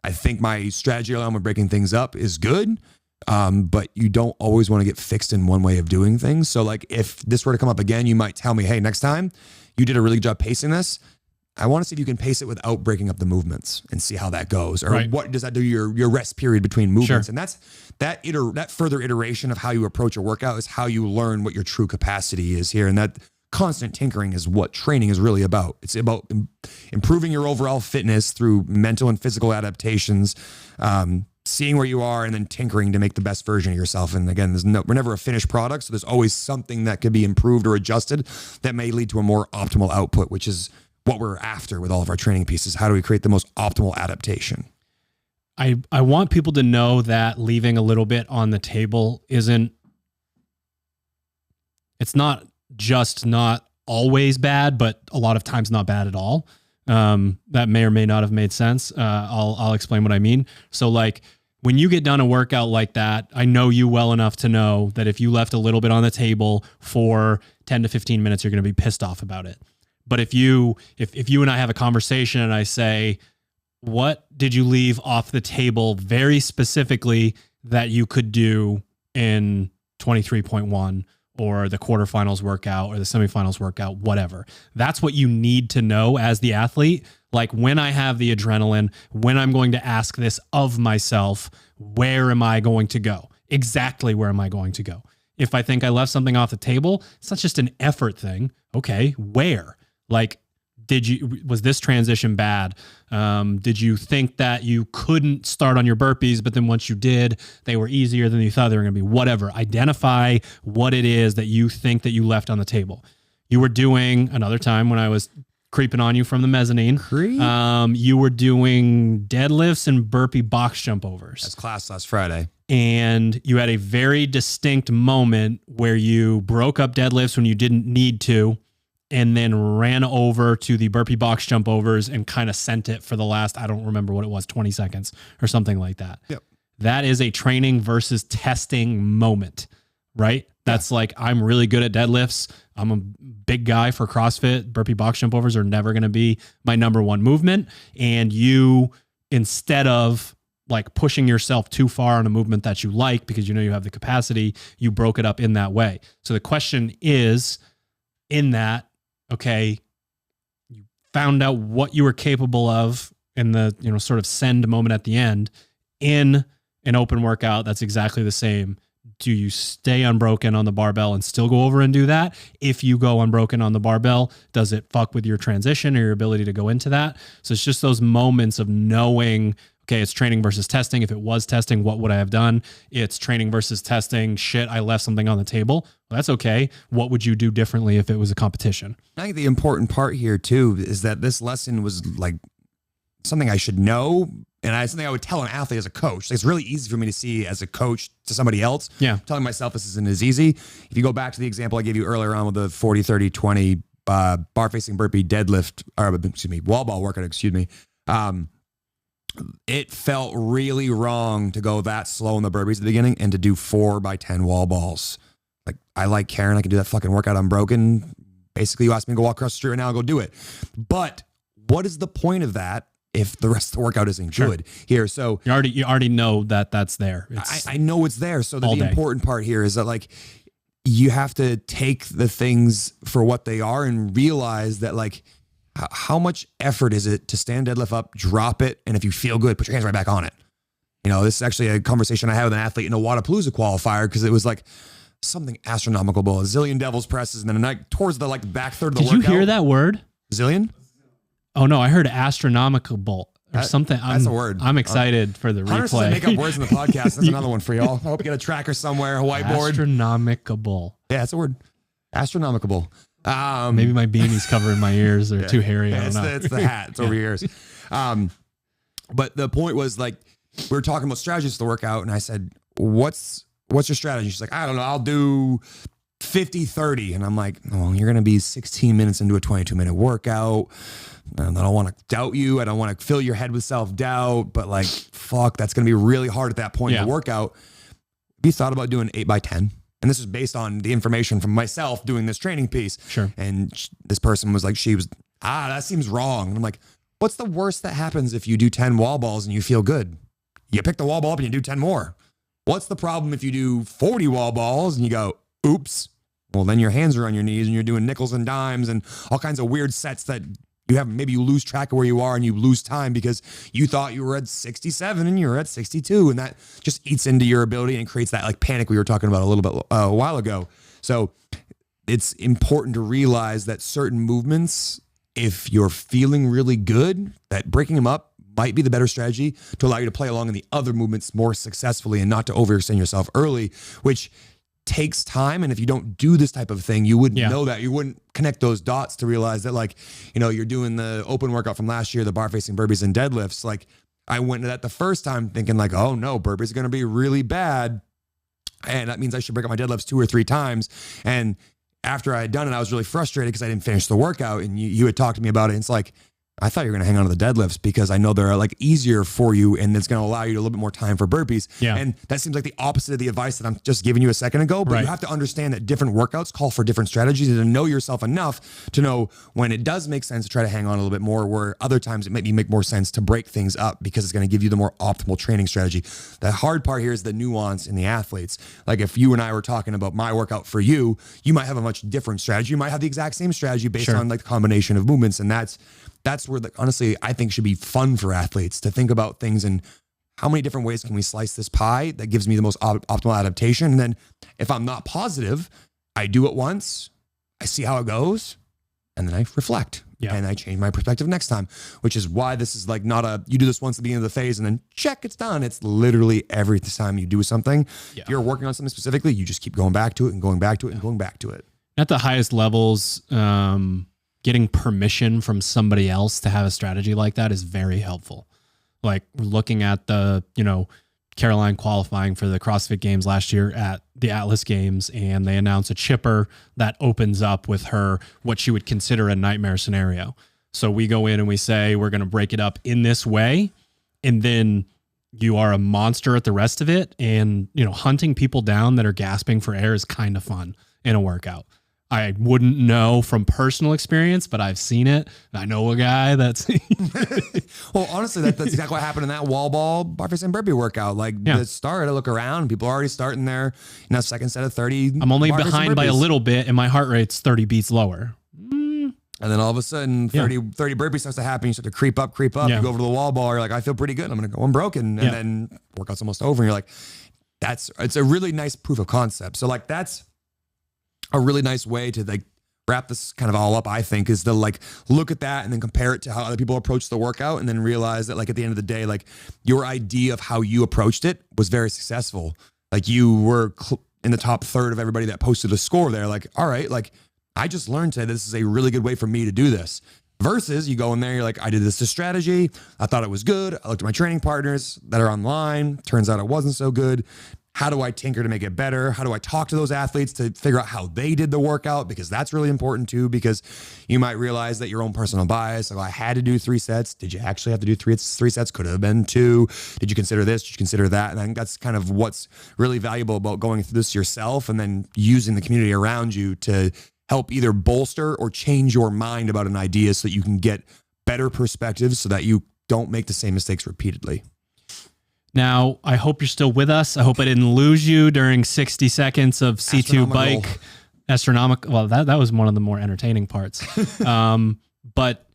I think my strategy around breaking things up is good. But you don't always want to get fixed in one way of doing things. So like, if this were to come up again, you might tell me, hey, next time you did a really good job pacing this. I want to see if you can pace it without breaking up the movements and see how that goes. Or what does that do your rest period between movements? Sure. And that's that further iteration of how you approach a workout is how you learn what your true capacity is here. And that constant tinkering is what training is really about. It's about improving your overall fitness through mental and physical adaptations, seeing where you are and then tinkering to make the best version of yourself. And again, we're never a finished product. So there's always something that could be improved or adjusted that may lead to a more optimal output, which is what we're after with all of our training pieces. How do we create the most optimal adaptation? I want people to know that leaving a little bit on the table it's not just not always bad, but a lot of times not bad at all. That may or may not have made sense. I'll explain what I mean. So like, when you get done a workout like that, I know you well enough to know that if you left a little bit on the table for 10 to 15 minutes, you're going to be pissed off about it. But if you and I have a conversation and I say, what did you leave off the table very specifically that you could do in 23.1 or the quarterfinals workout or the semifinals workout, whatever. That's what you need to know as the athlete. Like, when I have the adrenaline, when I'm going to ask this of myself, where am I going to go? Exactly where am I going to go? If I think I left something off the table, it's not just an effort thing. Okay, where? Like, was this transition bad? Did you think that you couldn't start on your burpees, but then once you did, they were easier than you thought they were going to be? Whatever. Identify what it is that you think that you left on the table. You were doing, another time when I was creeping on you from the mezzanine, you were doing deadlifts and burpee box jump overs. That's class last Friday. And you had a very distinct moment where you broke up deadlifts when you didn't need to, and then ran over to the burpee box jump overs and kind of sent it for the last, I don't remember what it was, 20 seconds or something like that. Yep. That is a training versus testing moment, right? That's like, I'm really good at deadlifts. I'm a big guy for CrossFit. Burpee box jump overs are never going to be my number one movement. And you, instead of like pushing yourself too far on a movement that you like, because you know you have the capacity, you broke it up in that way. So the question is, in that, okay, you found out what you were capable of in the, sort of send moment at the end. In an open workout, that's exactly the same. do you stay unbroken on the barbell and still go over and do that? If you go unbroken on the barbell, does it fuck with your transition or your ability to go into that? So it's just those moments of knowing, okay, it's training versus testing. If it was testing, what would I have done? It's training versus testing. Shit, I left something on the table. Well, that's okay. What would you do differently if it was a competition? I think the important part here too is that this lesson was like something I should know, and something I would tell an athlete as a coach. It's really easy for me to see as a coach to somebody else. Yeah. Telling myself this isn't as easy. If you go back to the example I gave you earlier on with the 40, 30, 20 bar facing burpee deadlift, or excuse me, wall ball workout, excuse me. It felt really wrong to go that slow in the burpees at the beginning and to do 4x10 wall balls. Like, I like Karen, I can do that fucking workout unbroken. Basically, you asked me to go walk across the street right now, I'll go do it. But what is the point of that if the rest of the workout isn't good here? So you already know that that's there. I know it's there. So the important part here is that, like, you have to take the things for what they are and realize that, like, how much effort is it to stand deadlift up, drop it, and if you feel good, put your hands right back on it. You know, this is actually a conversation I had with an athlete in a Wadapalooza qualifier, because it was like something astronomical, a zillion devil's presses, and then like towards the like back third of the workout. Did you hear that word? Zillion? Oh no, I heard astronomical or something. That's a word. I'm excited for the Hunters replay. make up words in the podcast. That's another one for y'all. I hope you get a tracker somewhere, a whiteboard. Astronomical. Yeah, that's a word. Astronomical. Maybe my beanie's covering my ears. They're too hairy. I don't know. It's the hat. It's over your ears. But the point was, like, we were talking about strategies for the workout, and I said, what's your strategy? She's like, I don't know. I'll do 50-30. And I'm like, well, you're going to be 16 minutes into a 22-minute workout. And I don't want to doubt you. I don't want to fill your head with self-doubt. But, like, fuck, that's going to be really hard at that point in the workout. Have you thought about doing 8x10? And this is based on the information from myself doing this training piece. Sure. And this person was like, that seems wrong. And I'm like, what's the worst that happens if you do 10 wall balls and you feel good? You pick the wall ball up and you do 10 more. What's the problem if you do 40 wall balls and you go, oops? Well, then your hands are on your knees and you're doing nickels and dimes and all kinds of weird sets that you have. Maybe you lose track of where you are and you lose time because you thought you were at 67 and you're at 62. And that just eats into your ability and creates that like panic we were talking about a little bit a while ago. So it's important to realize that certain movements, if you're feeling really good, that breaking them up might be the better strategy to allow you to play along in the other movements more successfully and not to overextend yourself early, which takes time. And if you don't do this type of thing, you wouldn't know that. You wouldn't connect those dots to realize that, like, you know, you're doing the open workout from last year, the bar facing burpees and deadlifts. Like, I went into that the first time thinking like, oh no, burpees are going to be really bad. And that means I should break up my deadlifts 2 or 3 times. And after I had done it, I was really frustrated because I didn't finish the workout. And you had talked to me about it. And it's like, I thought you were going to hang on to the deadlifts because I know they're like easier for you and it's going to allow you a little bit more time for burpees. Yeah. And that seems like the opposite of the advice that I'm just giving you a second ago. But you have to understand that different workouts call for different strategies and to know yourself enough to know when it does make sense to try to hang on a little bit more, where other times it make more sense to break things up because it's going to give you the more optimal training strategy. The hard part here is the nuance in the athletes. Like if you and I were talking about my workout for you, you might have a much different strategy. You might have the exact same strategy based on like the combination of movements. And that's where honestly, I think should be fun for athletes to think about things and how many different ways can we slice this pie that gives me the most optimal adaptation. And then if I'm not positive, I do it once, I see how it goes, and then I reflect and I change my perspective next time, which is why this is like not you do this once at the beginning of the phase and then check, it's done. It's literally every time you do something, if you're working on something specifically, you just keep going back to it and going back to it and going back to it. At the highest levels, getting permission from somebody else to have a strategy like that is very helpful. Like looking at the, Caroline qualifying for the CrossFit Games last year at the Atlas Games, and they announce a chipper that opens up with her what she would consider a nightmare scenario. So we go in and we say, we're going to break it up in this way. And then you are a monster at the rest of it. And, hunting people down that are gasping for air is kind of fun in a workout. I wouldn't know from personal experience, but I've seen it. I know a guy that's... Well, honestly, that's exactly what happened in that wall ball bar facing burpee workout. Like the start, I look around, people are already starting their second set of 30. I'm only behind by a little bit and my heart rate's 30 beats lower. And then all of a sudden 30 burpees starts to happen. You start to creep up. You go over to the wall ball. You're like, I feel pretty good. I'm going to go unbroken. And then workout's almost over. And you're like, it's a really nice proof of concept. So like, that's a really nice way to like wrap this kind of all up, I think, is to like look at that and then compare it to how other people approach the workout, and then realize that like at the end of the day, like your idea of how you approached it was very successful. Like you were in the top third of everybody that posted a score there. Like, all right, like I just learned today this is a really good way for me to do this. Versus you go in there, you're like, I did this strategy. I thought it was good. I looked at my training partners that are online. Turns out it wasn't so good. How do I tinker to make it better? How do I talk to those athletes to figure out how they did the workout? Because that's really important too, because you might realize that your own personal bias, like I had to do 3 sets. Did you actually have to do three sets? Could have been 2. Did you consider this? Did you consider that? And I think that's kind of what's really valuable about going through this yourself and then using the community around you to help either bolster or change your mind about an idea so that you can get better perspectives so that you don't make the same mistakes repeatedly. Now, I hope you're still with us. I hope I didn't lose you during 60 seconds of C2 bike. Astronomical. Well, that was one of the more entertaining parts. But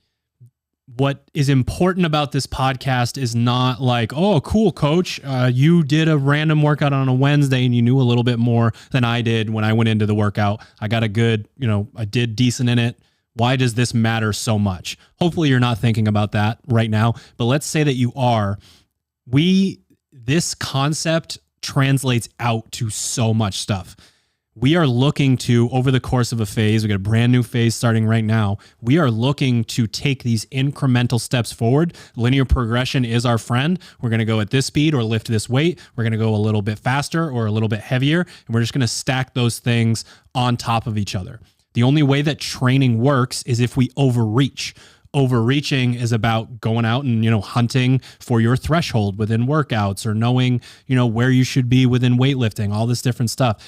what is important about this podcast is not like, oh, cool, coach. You did a random workout on a Wednesday and you knew a little bit more than I did when I went into the workout. I got a good, I did decent in it. Why does this matter so much? Hopefully you're not thinking about that right now, but let's say that you are. This concept translates out to so much stuff. We are looking to, over the course of a phase, we got a brand new phase starting right now. We are looking to take these incremental steps forward. Linear progression is our friend. We're going to go at this speed or lift this weight. We're going to go a little bit faster or a little bit heavier. And we're just going to stack those things on top of each other. The only way that training works is if we overreach. Overreaching is about going out and, hunting for your threshold within workouts or knowing, where you should be within weightlifting, all this different stuff.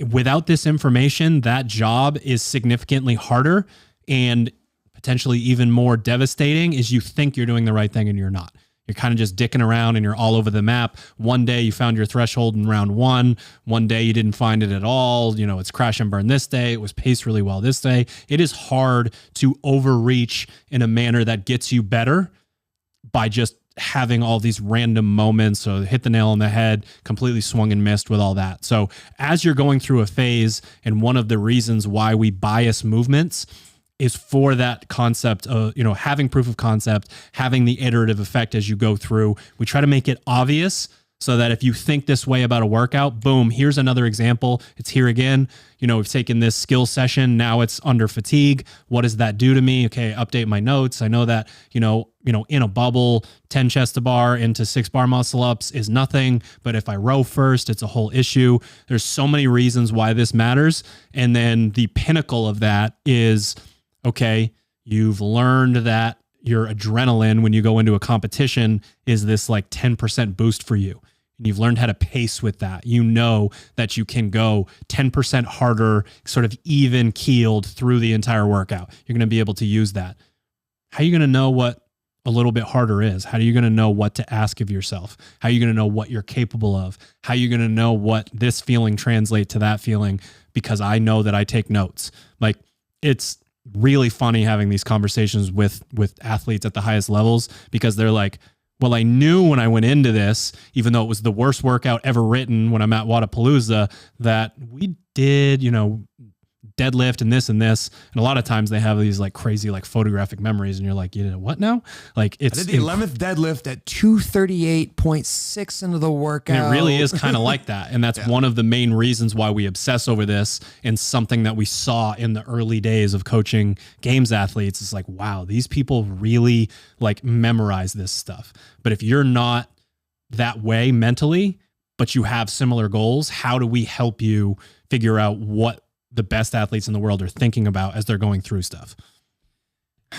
Without this information, that job is significantly harder and potentially even more devastating is you think you're doing the right thing and you're not. You're kind of just dicking around and you're all over the map. One day you found your threshold in round 1. One day you didn't find it at all. It's crash and burn this day. It was paced really well this day. It is hard to overreach in a manner that gets you better by just having all these random moments. So hit the nail on the head, completely swung and missed with all that. So as you're going through a phase, and one of the reasons why we bias movements is for that concept of, having proof of concept, having the iterative effect as you go through. We try to make it obvious so that if you think this way about a workout, boom, here's another example. It's here again. We've taken this skill session. Now it's under fatigue. What does that do to me? Okay, update my notes. I know that, in a bubble, 10 chest to bar into 6 bar muscle ups is nothing. But if I row first, it's a whole issue. There's so many reasons why this matters. And then the pinnacle of that is, okay, you've learned that your adrenaline when you go into a competition is this like 10% boost for you. And you've learned how to pace with that. You know that you can go 10% harder, sort of even keeled through the entire workout. You're going to be able to use that. How are you going to know what a little bit harder is? How are you going to know what to ask of yourself? How are you going to know what you're capable of? How are you going to know what this feeling translates to that feeling? Because I know that I take notes. Like, it's really funny having these conversations with athletes at the highest levels, because they're like, well, I knew when I went into this, even though it was the worst workout ever written when I'm at Wadapalooza, that we did, deadlift and this. And a lot of times they have these like crazy, like photographic memories. And you're like, you know what now? Like I did the 11th deadlift at 238.6 into the workout. And it really is kind of like that. And that's one of the main reasons why we obsess over this, and something that we saw in the early days of coaching games athletes is like, wow, these people really like memorize this stuff. But if you're not that way mentally, but you have similar goals, how do we help you figure out what the best athletes in the world are thinking about as they're going through stuff? I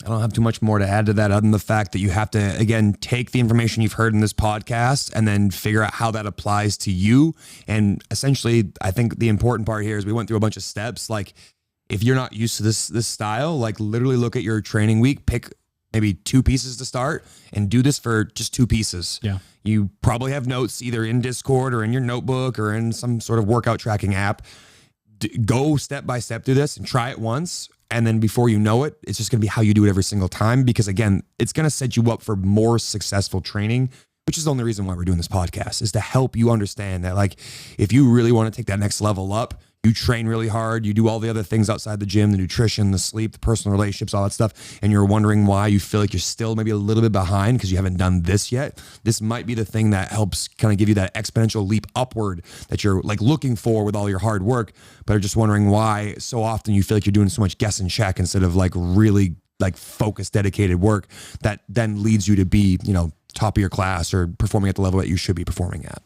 don't have too much more to add to that other than the fact that you have to, again, take the information you've heard in this podcast and then figure out how that applies to you. And essentially, I think the important part here is we went through a bunch of steps. Like, if you're not used to this style, like literally look at your training week, pick maybe 2 pieces to start and do this for just 2 pieces. Yeah. You probably have notes either in Discord or in your notebook or in some sort of workout tracking app. Go step by step through this and try it once. And then before you know it, it's just going to be how you do it every single time. Because again, it's going to set you up for more successful training which is the only reason why we're doing this podcast, is to help you understand that, like, if you really want to take that next level up, you train really hard, you do all the other things outside the gym, the nutrition, the sleep, the personal relationships, all that stuff, and you're wondering why you feel like you're still maybe a little bit behind because you haven't done this yet. This might be the thing that helps kind of give you that exponential leap upward that you're like looking for with all your hard work, but are just wondering why so often you feel like you're doing so much guess and check instead of like really like focused, dedicated work that then leads you to be, you know, top of your class or performing at the level that you should be performing at.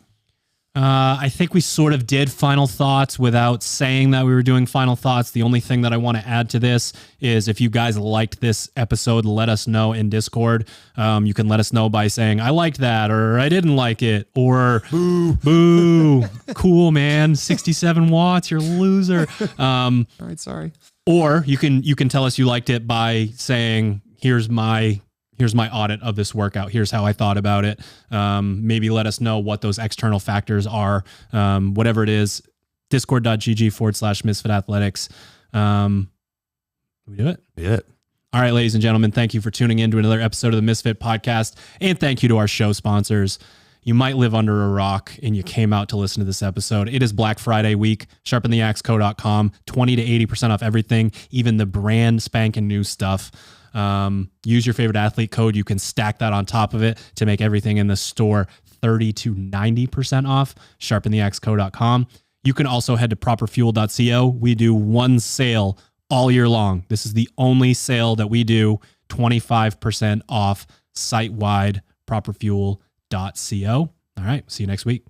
I think we sort of did final thoughts without saying that we were doing final thoughts. The only thing that I want to add to this is if you guys liked this episode, let us know in Discord. You can let us know by saying, I liked that, or I didn't like it, or boo, cool, man, 67 watts, you're a loser. All right, sorry. Or you can tell us you liked it by saying, here's my audit of this workout. Here's how I thought about it. Maybe let us know what those external factors are. Whatever it is, discord.gg/Misfit Athletics. We do it? Yeah. All right, ladies and gentlemen, thank you for tuning in to another episode of the Misfit Podcast. And thank you to our show sponsors. You might live under a rock and you came out to listen to this episode. It is Black Friday week. Sharpentheaxeco.com, 20 to 80% off everything, even the brand spanking new stuff. Use your favorite athlete code. You can stack that on top of it to make everything in the store 30 to 90% off. Sharpentheaxeco.com. You can also head to properfuel.co. We do one sale all year long. This is the only sale that we do, 25% off site-wide, properfuel.co. All right. See you next week.